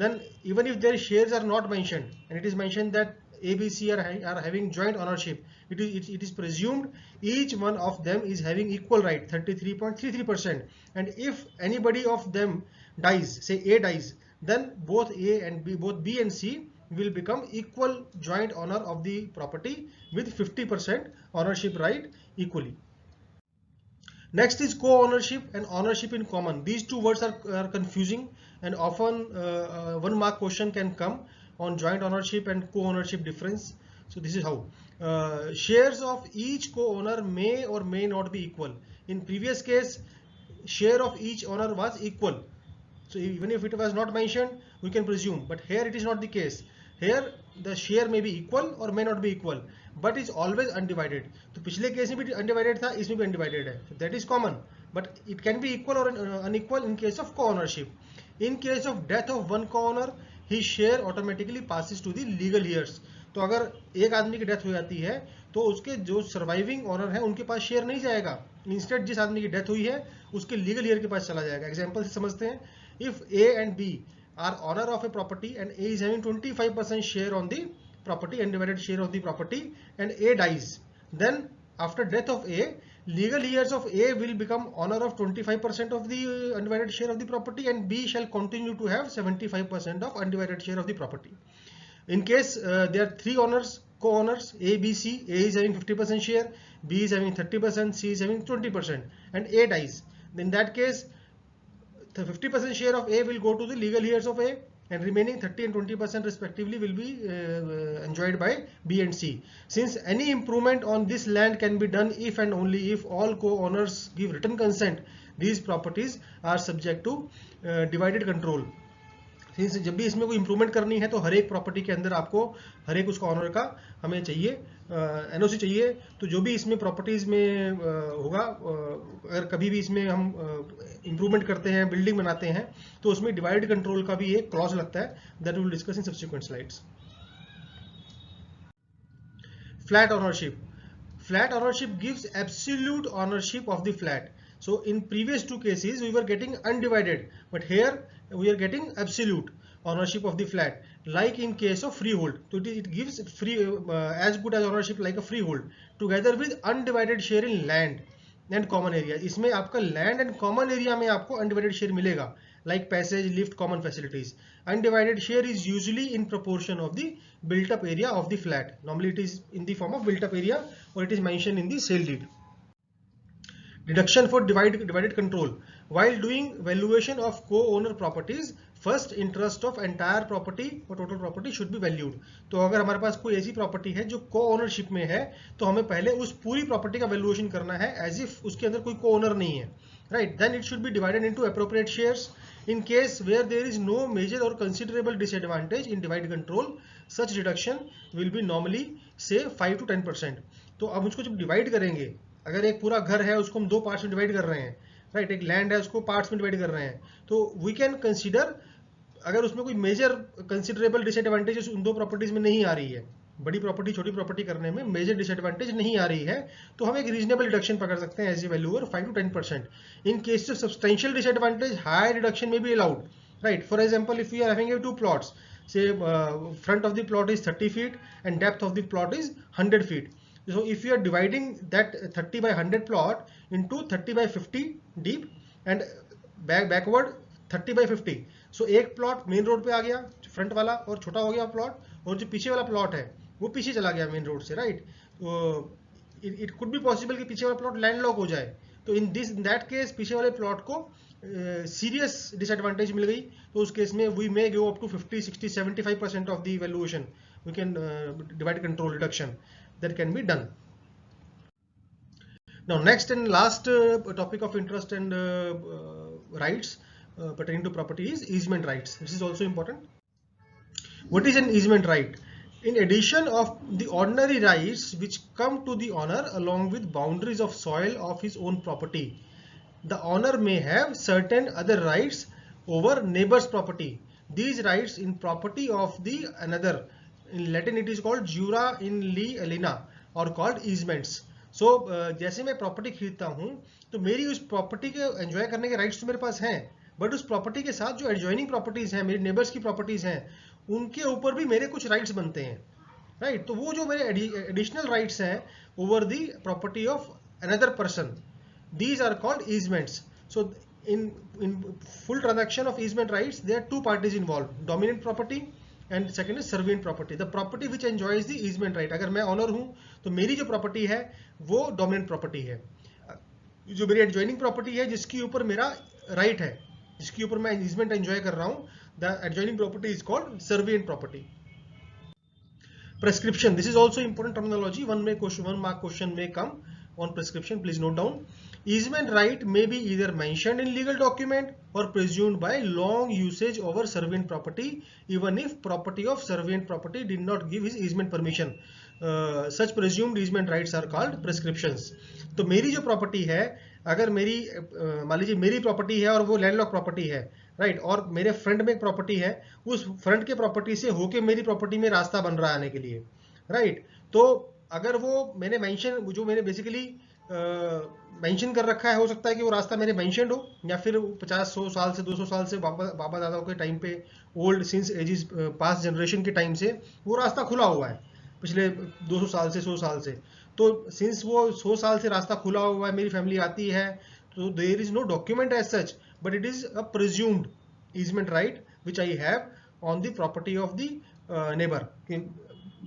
then even if their shares are not mentioned and it is mentioned that A, B, C are having joint ownership, it is presumed each one of them is having equal right, 33.33%. And if anybody of them dies, say A dies, then both A and B, both B and C will become equal joint owner of the property with 50% ownership right equally. Next is co-ownership and ownership in common. These two words are confusing, and often one mark question can come on joint ownership and co-ownership difference. So this is how shares of each co-owner may or may not be equal. In previous case, share of each owner was equal. So even if it was not mentioned, we can presume, but here it is not the case. Here the share may be equal or may not be equal, but is always undivided. तो पिछले case में भी undivided था, इसमें भी undivided है. So that is common, but it can be equal or unequal in case of co-ownership. In case of death of one co-owner, his share automatically passes to the legal heirs. तो अगर एक आदमी की death हो जाती है, तो उसके जो सर्वाइविंग ओनर है उनके पास शेयर नहीं जाएगा. इंस्टेड जिस आदमी की डेथ हुई है उसके लीगल ईयर के पास चला जाएगा. एग्जांपल से समझते हैं. If A and B are owner of a property and A is having 25% share on the property, undivided share of the property, and A dies, then after death of A, legal heirs of A will become owner of 25% of the undivided share of the property, and B shall continue to have 75% of undivided share of the property. In case there are three owners, co-owners, A, B, C, A is having 50% share, B is having 30%, C is having 20%, and A dies. In that case, the 50% share of A will go to the legal heirs of A, and remaining 30 and 20% respectively will be enjoyed by B and C. Since any improvement on this land can be done if and only if all co-owners give written consent, these properties are subject to divided control. Since जब भी इसमें कोई improvement करनी है, तो हर एक property के अंदर आपको हर एक उसका ऑनर का हमें चाहिए एनओसी चाहिए. तो जो भी इसमें प्रॉपर्टीज में होगा, अगर कभी भी इसमें हम इम्प्रूवमेंट करते हैं, बिल्डिंग बनाते हैं, तो उसमें डिवाइड कंट्रोल का भी एक क्लॉज लगता है. That will discuss in subsequent slides. Flat ownership. Flat ownership gives absolute ownership of the flat. So in previous two cases we were getting undivided, but here we are getting absolute ownership of the flat, like in case of freehold. So it gives free as good as ownership like a freehold, together with undivided share in land and common area. इसमें आपका land and common area में आपको undivided share मिलेगा, like passage, lift, common facilities. Undivided share is usually in proportion of the built up area of the flat. Normally it is in the form of built up area, or it is mentioned in the sale deed. Deduction for divided control. While doing valuation of co-owner properties, first interest of entire property or total property should be valued. तो अगर हमारे पास कोई ऐसी property है जो co-ownership में है, तो हमें पहले उस पूरी प्रॉपर्टी का वैल्यूएशन करना है एज इफ उसके अंदर कोई co-owner नहीं है. right? Then it should be divided into appropriate shares. In case where there is no major or considerable disadvantage in divide control, such reduction will be normally say 5 to 10%. तो अब उसको जब divide करेंगे, अगर एक पूरा घर है उसको हम दो पार्ट्स में डिवाइड कर रहे हैं, राइट, एक लैंड है उसको पार्ट्स में डिवाइड कर रहे हैं, तो वी कैन कंसीडर अगर उसमें कोई मेजर कंसिडरेबल डिसएडवांटेजेस उन दो प्रॉपर्टीज में नहीं आ रही है, बड़ी प्रॉपर्टी छोटी प्रॉपर्टी करने में मेजर डिसएडवांटेज नहीं आ रही है, तो हम एक रीजनेबल रिडक्शन पकड़ सकते हैं एज ए वैल्यू और 5 to 10%. In case of substantial disadvantage high reduction में भी allowed, right. For example if you are having two plots, say front of the plot is 30 feet and depth of the plot is 100 feet. So if you are dividing that 30 by 100 plot into 30 by 50 deep and backward 30 by 50, so एक plot main road पे आ गया front वाला और छोटा हो गया plot, और जो पीछे वाला प्लॉट है वो पीछे चला गया मेन रोड से, राइट. तो इट कुड बी पॉसिबल कि पीछे वाला प्लॉट लैंडलॉक हो जाए, तो इन दैट केस पीछे वाले प्लॉट को सीरियस डिसएडवांटेज मिल गई, तो उस केस में we may go up to 50, 60, 75% of the valuation. We can divide control reduction that can be done. Now next and last topic of interest and rights pertaining to property is easement rights. This is also important. What is an easement right? In addition of the ordinary rights which come to the owner along with boundaries of soil of his own property, the owner may have certain other rights over neighbor's property. These rights in property of the another, in Latin it is called jura in li alina or called easements. So जैसे मैं property खरीदता हूँ तो मेरी उस property के enjoy करने के राइट्स तो मेरे पास हैं, बट उस प्रॉपर्टी के साथ जो एडजॉइनिंग प्रॉपर्टीज हैं, मेरे नेबर्स की प्रॉपर्टीज हैं, उनके ऊपर भी मेरे कुछ राइट्स बनते हैं, राइट. तो वो जो मेरे एडिशनल राइट्स हैं over the property of another person, these are called easements. So in full transaction of easement rights there are two parties involved, dominant property and second is servient property. The property which enjoys the easement right, अगर मैं honour हूं तो मेरी जो property है वो dominant property है, जो मेरी एडजॉइनिंग प्रॉपर्टी है जिसके ऊपर मेरा राइट है, जिसके ऊपर मैं ईजमेंट एंजॉय कर रहा हूं, the adjoining property is called servient property. Prescription, this is also important terminology. One mark question may come on prescription, please note down. Easement right may be either mentioned in legal document or presumed by long usage over servient property, even if property of servient property did not give his easement permission. Such presumed easement rights are called prescriptions. तो मेरी जो property है, अगर मेरी मान लीजिए मेरी property है और वो लैंडलॉक प्रॉपर्टी है, राइट, और मेरे फ्रंट में एक प्रॉपर्टी है, उस फ्रंट के प्रॉपर्टी से होके मेरी प्रॉपर्टी में रास्ता बन रहा है आने के लिए, राइट. तो अगर वो मैंने मेंशन, जो मैंने बेसिकली मेंशन कर रखा है, हो सकता है कि वो रास्ता मेरे मेंशनड हो, या फिर 50-100 साल से 200 साल से बाबा दादाओं के टाइम पे, old since ages past generation के टाइम से वो रास्ता खुला हुआ है, पिछले 200 साल से 100 साल से. तो सिंस वो 100 साल से रास्ता खुला हुआ है, मेरी फैमिली आती है, तो there is no document as such, but it is a presumed easement right which I have on the property of the neighbour.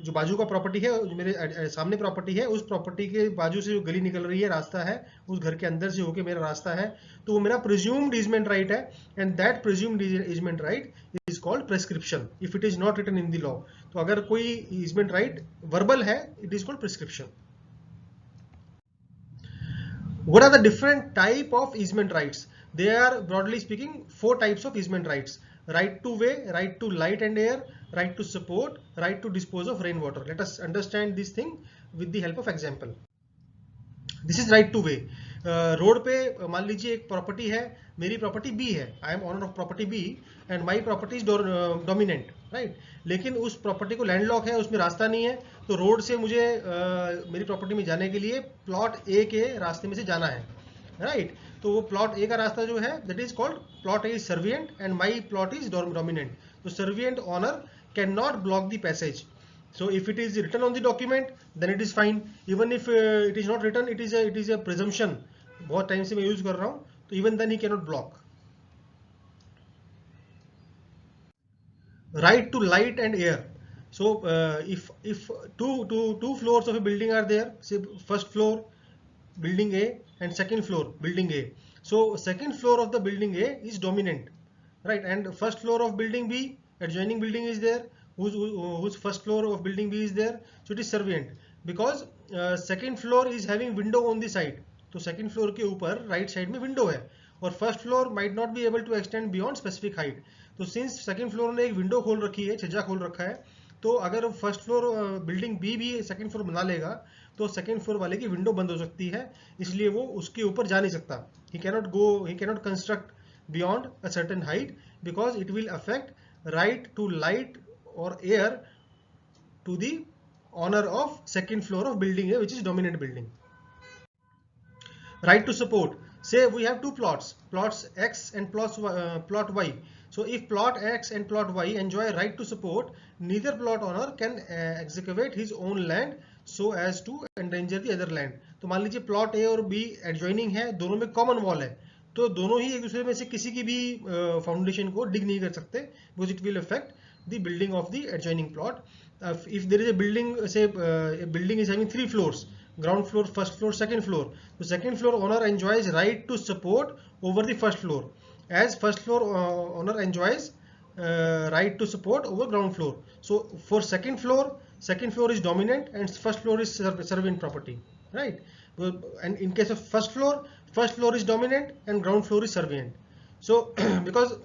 जो बाजू का प्रॉपर्टी है, जो मेरे सामने प्रॉपर्टी है, उस प्रॉपर्टी के बाजू से जो गली निकल रही है, रास्ता है, उस घर के अंदर से होके मेरा रास्ता है, तो वो मेरा प्रिज्यूम्ड ईजमेंट राइट है, and that presumed easement right is called prescription if it is not written in the law. तो अगर कोई ईजमेंट राइट वर्बल है, it is called prescription. What are the different type of easement rights? They are broadly speaking 4 types of easement rights: right to way, right to light and air, right to support, right to dispose of rainwater. Let us understand this thing with the help of example. This is right to way. Road पे मान लीजिए एक property है, मेरी property B है, I am owner of property B and my property is dominant, right. लेकिन उस property को लैंडलॉक है, उसमें रास्ता नहीं है, तो रोड से मुझे मेरी प्रॉपर्टी में जाने के लिए प्लॉट ए के रास्ते में से जाना है, राइट. तो वो प्लॉट ए का रास्ता जो है that is called plot A is servient and my plot is dominant. तो servient owner can not block the passage. So if it is written on the document, then it is fine. Even if it is not written, it is a presumption. बहुत time से मैं use कर रहा हूँ, तो even then he cannot block. Right to light and air. So if two floors of a building are there, say first floor building A and second floor building A. So second floor of the building A is dominant, right, and first floor of building B, adjoining building is there, whose first floor of building B is there, so it is servient, because second floor is having window on the side, तो second floor के ऊपर right side में window है और first floor might not be able to extend beyond specific height. तो since second floor ने एक window खोल रखी है, छज्जा खोल रखा है, तो अगर फर्स्ट फ्लोर बिल्डिंग बी भी सेकंड फ्लोर बना लेगा तो सेकंड फ्लोर वाले की विंडो बंद हो सकती है, इसलिए वो उसके ऊपर जा नहीं सकता। He cannot construct beyond a certain height because it will affect right to light और air to the owner of second floor of building A, which is dominant building. Right to support. Say we have two plots X and plot Y. So if plot X and plot Y enjoy right to support, neither plot owner can excavate his own land so as to endanger the other land. तो मान लीजिए plot ए और B adjoining है, दोनों में common wall है, तो दोनों ही एक दूसरे में से किसी की भी फाउंडेशन को डिग नहीं कर सकते, because it will affect the building of the adjoining plot. If there is a building, say a building is having 3 floors, ground floor, first floor, second floor, the second floor owner enjoys right to support over the first floor, as first floor owner enjoys right to support over ground floor. So for second floor is dominant and first floor is servant property, right? And in case of first floor is dominant and ground floor is servant. So because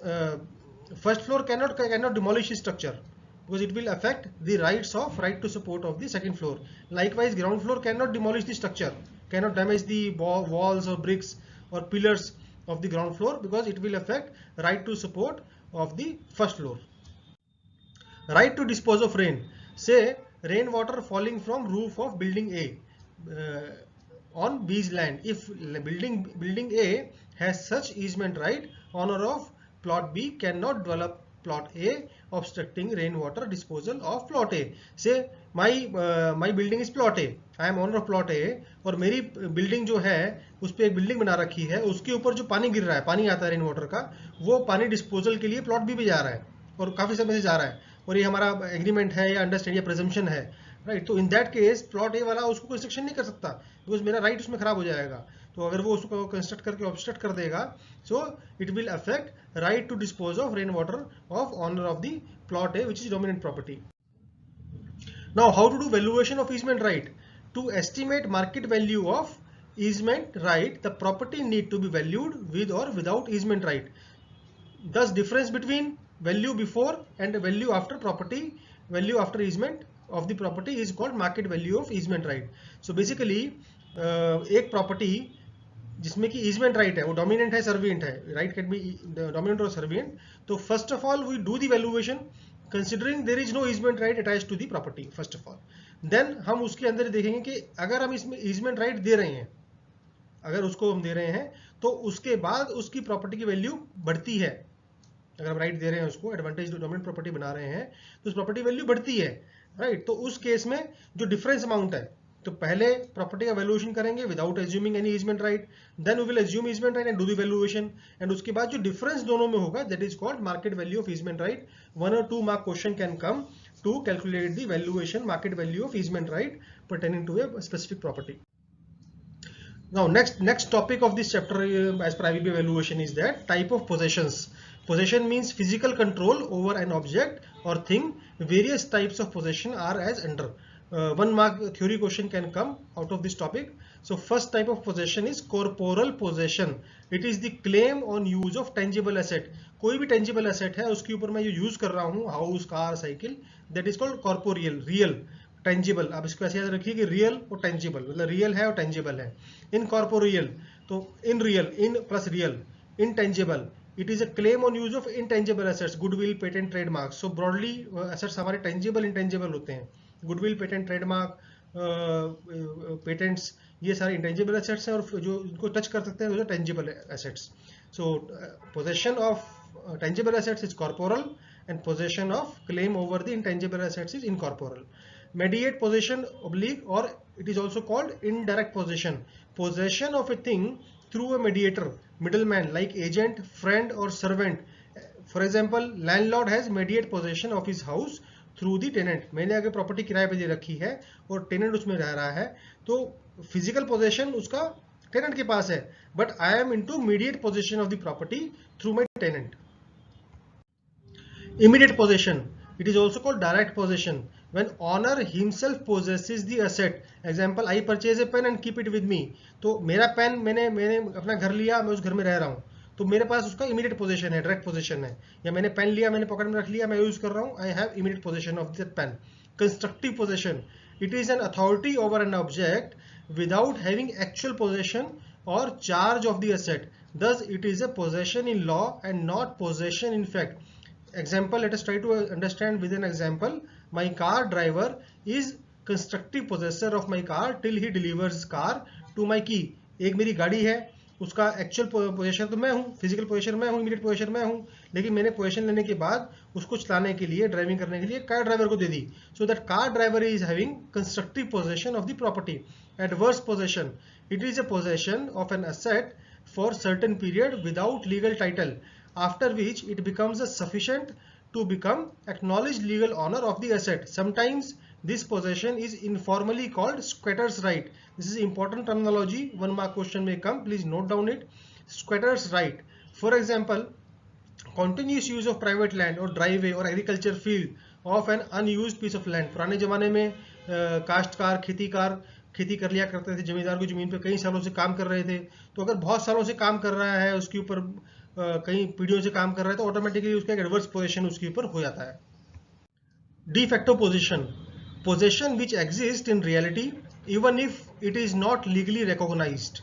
first floor cannot demolish the structure, because it will affect the right to support of the second floor. Likewise, ground floor cannot demolish the structure, cannot damage the walls or bricks or pillars of the ground floor, because it will affect right to support of the first floor. Right to dispose of rain. Say rainwater falling from roof of building A on B's land. If building A has such easement right, owner of plot B cannot develop plot A, obstructing rainwater disposal of plot A. Say my building is plot A, I am owner of plot A, और मेरी building जो है उस पर एक building बना रखी है, उसके ऊपर जो पानी गिर रहा है, पानी आता है रेन वाटर का, वो पानी डिस्पोजल के लिए प्लॉट बी पे जा रहा है और काफी समय से जा रहा है, और ये हमारा एग्रीमेंट है या अंडरस्टैंड या प्रेजम्पशन है, राइट? तो इन दैट केस प्लॉट ए वाला उसको कंस्ट्रक्शन नहीं कर सकता, बिकॉज मेरा राइट उसमें खराब हो जाएगा. तो अगर वो उसको कंस्ट्रक्ट करके ऑब्स्ट्रक्ट कर देगा, so it will affect right to dispose of rain water of owner of the plot A, which is dominant property. Now how to do valuation of easement right. To estimate market value of easement right, the property need to be valued with or without easement right. Thus difference between value before and value after property, value after easement of the property is called market value of easement right. So basically एक property जिसमें कि easement right है, वो dominant है, servient है, right can be dominant or servient. तो first of all we do the valuation considering there is no easement right attached to the property first of all. Then हम उसके अंदर देखेंगे कि अगर हम इसमें easement right दे रहे हैं, अगर उसको हम दे रहे हैं, तो उसके बाद उसकी प्रॉपर्टी की वैल्यू बढ़ती है. अगर हम राइट दे रहे हैं, उसको एडवांटेज डोमिनेंट प्रॉपर्टी बना रहे हैं, तो उस प्रॉपर्टी वैल्यू बढ़ती है, राइट? तो उस केस में जो डिफरेंस अमाउंट है, तो पहले प्रॉपर्टी का वैल्यूएशन करेंगे without assuming any easement right, then we will assume easement right and do the valuation, and उसके बाद जो डिफरेंस दोनों में होगा that is called market value of easement right. 1 or 2 mark question can come to calculate the valuation market value of easement right pertaining to a specific property. Now next topic of this chapter as per IVB evaluation is that type of possessions. Possession means physical control over an object or thing. Various types of possession are as under. 1 mark theory question can come out of this topic. So first type of possession is corporal possession. It is the claim on use of tangible asset. कोई भी tangible asset है, उसके ऊपर मैं जो use कर रहा हूँ, house, car, cycle, that is called corporeal, real. Tangible, आप इसको ऐसे याद रखिए कि रियल और टेंजिबल, मतलब रियल है और टेंजिबल है. इनकॉर्पोरियल, तो in real, in plus real. Intangible, it is a claim on use of intangible assets, goodwill, patent, trademark. So broadly assets हमारे टेंजिबल, इनटेंजिबल होते हैं. गुडविल, पेटेंट, ट्रेडमार्क, पेटेंट्स, ये सारे इंटेंजिबल एसेट्स हैं, और जो इनको टच कर सकते हैं वो tangible assets. So possession of tangible assets is corporal and possession of claim over the intangible assets is incorporeal. Mediate possession oblique, or it is also called indirect possession. Possession of a thing through a mediator, middleman like agent, friend or servant. For example, landlord has mediate possession of his house through the tenant. मैंने अगर property किराए पे दे रखी है और tenant उसमें रह रहा है, तो फिजिकल पोजेशन उसका टेनेंट के पास है, but I am immediate possession of the property through my tenant. Immediate possession, it is also called direct possession. when owner himself possesses the asset. Example, I purchase a pen and keep it with me. तो मेरा pen मैंने मैंने अपना घर लिया, मैं उस घर में रह रहा हूँ, तो मेरे पास उसका इमीडिएट पोजीशन है, डायरेक्ट पोजीशन है. या मैंने पेन लिया, मैंने पॉकेट में रख लिया, मैं यूज कर रहा हूँ, I have immediate position of that pain. Constructive position, it is an authority over an object without having actual possession or charge of the asset. Thus it is a possession in law and not possession in fact. Example, let us try to understand with an example. My car driver is constructive possessor of my car till he delivers car to my key. एक मेरी गाड़ी है, उसका actual position तो मैं हूँ, physical position मैं हूँ, इमीडिएट पोजीशन मैं हूँ, लेकिन मैंने पोजीशन लेने के बाद उसको चलाने के लिए, ड्राइविंग करने के लिए कार ड्राइवर को दे दी. So that car driver is having constructive possession of the property. Adverse possession, it is a possession of an asset for certain period without legal title, after which it becomes sufficient to become acknowledged legal owner of the asset. Sometimes this possession is informally called squatter's right. This is important terminology, 1 mark question may come, please note down it. Squatter's right, for example, continuous use of private land or driveway or agriculture field of an unused piece of land. पुराने जमाने में काश्तकार, खेती कर लिया करते थे, जमींदार की जमीन पे कई सालों से काम कर रहे थे. तो अगर बहुत सालों से काम कर रहा है, उसके ऊपर कई पीढ़ियों से काम कर रहा है, तो ऑटोमेटिकली उसका एक एडवर्स पोजीशन उसके ऊपर हो जाता है. de facto possession, possession which exists in reality even if it is not legally recognized.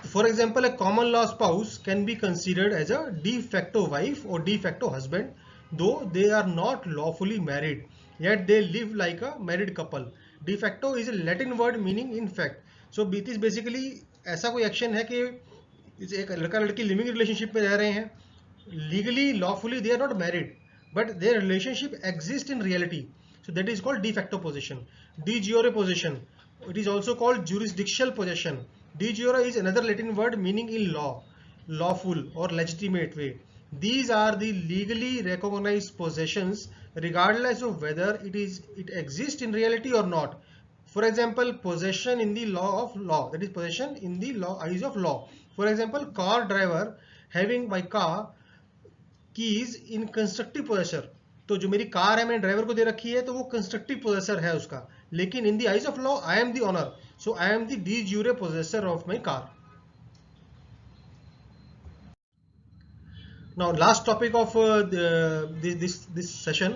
For example, a common law spouse can be considered as a de facto wife or de facto husband, though they are not lawfully married, yet they live like a married couple. De facto is a Latin word meaning in fact. So it is basically ऐसा कोई action है कि एक लड़का लड़की living relationship में रह रहे हैं, legally lawfully they are not married, but their relationship exist in reality. So that is called de facto possession. De jure possession, it is also called jurisdictional possession. De jure is another Latin word meaning in law, lawful or legitimate way. These are the legally recognized possessions regardless of whether it exists in reality or not. For example, possession in the law of law, that is possession in the law eyes of law. For example, car driver having my car keys in constructive possessor. तो जो मेरी car है मैंने driver को दे रखी है, तो वो कंस्ट्रक्टिव पोजेसर है उसका, लेकिन in the eyes of law I am the owner, so I am the de jure possessor of my car. Now last topic of this session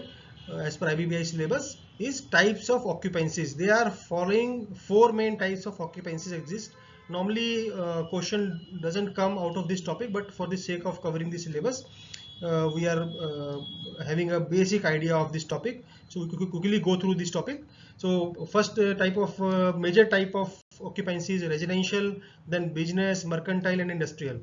as per IBBI syllabus is types of occupancies. They are following 4 main types of occupancies exist. Normally question doesn't come out of this topic, but for the sake of covering the syllabus we are having a basic idea of this topic, so we quickly go through this topic. So first type of major type of occupancy is residential, then business, mercantile and industrial.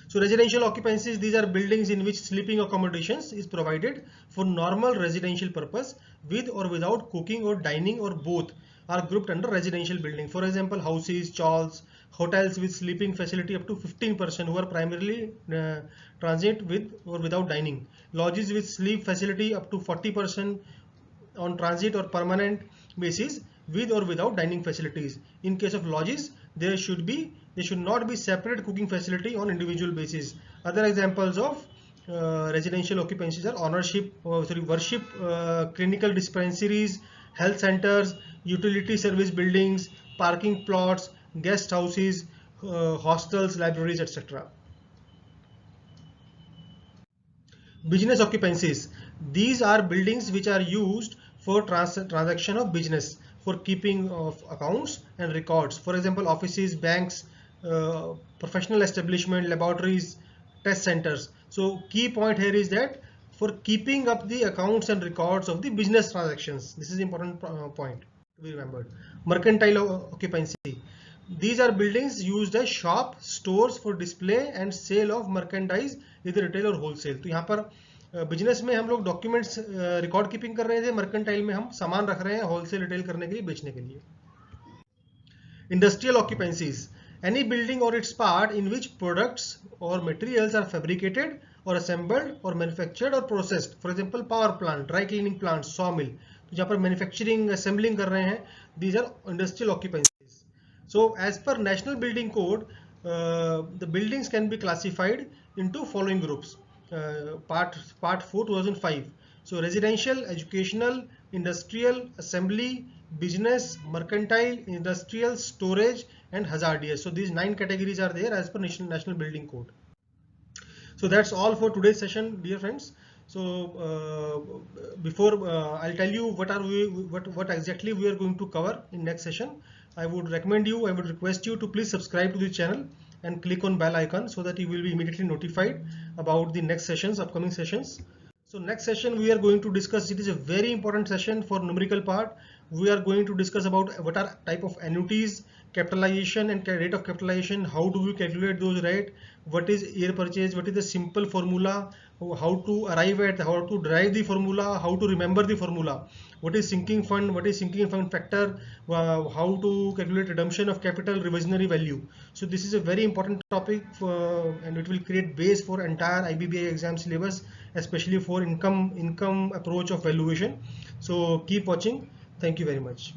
So residential occupancies, these are buildings in which sleeping accommodations is provided for normal residential purpose with or without cooking or dining or both are grouped under residential building. For example, houses, chawls, hotels with sleeping facility up to 15% who are primarily transient with or without dining. Lodges with sleep facility up to 40% on transit or permanent basis with or without dining facilities. In case of lodges, there should not be separate cooking facility on individual basis. Other examples of residential occupancies are worship, clinical dispensaries, health centers, utility service buildings, parking plots, guest houses, hostels, libraries, etc. Business occupancies, these are buildings which are used for transaction of business, for keeping of accounts and records. For example, offices, banks, professional establishment, laboratories, test centers. So key point here is that for keeping up the accounts and records of the business transactions. This is important point to be remembered. Mercantile occupancy, these are buildings used as shop, stores for display and sale of merchandise, either retail or wholesale. तो यहाँ पर business में हम लोग documents record keeping कर रहे थे, mercantile में हम सामान रख रहे हैं होलसेल रिटेल करने के लिए, बेचने के लिए. Industrial occupancies, any building or its part in which products or materials are fabricated or assembled or manufactured or processed. For example, power plant, dry cleaning plant, sawmill. तो जहाँ पर मैन्युफैक्चरिंग असेंबलिंग कर रहे हैं, these are industrial occupancies. So as per National Building Code, the buildings can be classified into following groups. Part 4 2005. So residential, educational, industrial, assembly, business, mercantile, industrial, storage, and hazardous. So these 9 categories are there as per National Building Code. So that's all for today's session, dear friends. So before I'll tell you what exactly we are going to cover in next session, I would request you to please subscribe to the channel and click on bell icon so that you will be immediately notified about the next sessions, upcoming sessions. So next session we are going to discuss, it is a very important session for numerical part. We are going to discuss about what are type of annuities, capitalization and rate of capitalization, how do we calculate those rate, what is air purchase, what is the simple formula, how to arrive at, how to derive the formula, how to remember the formula, what is sinking fund, what is sinking fund factor, how to calculate redemption of capital, reversionary value. So this is a very important topic and it will create base for entire IBBI exam syllabus, especially for income approach of valuation. So keep watching. Thank you very much.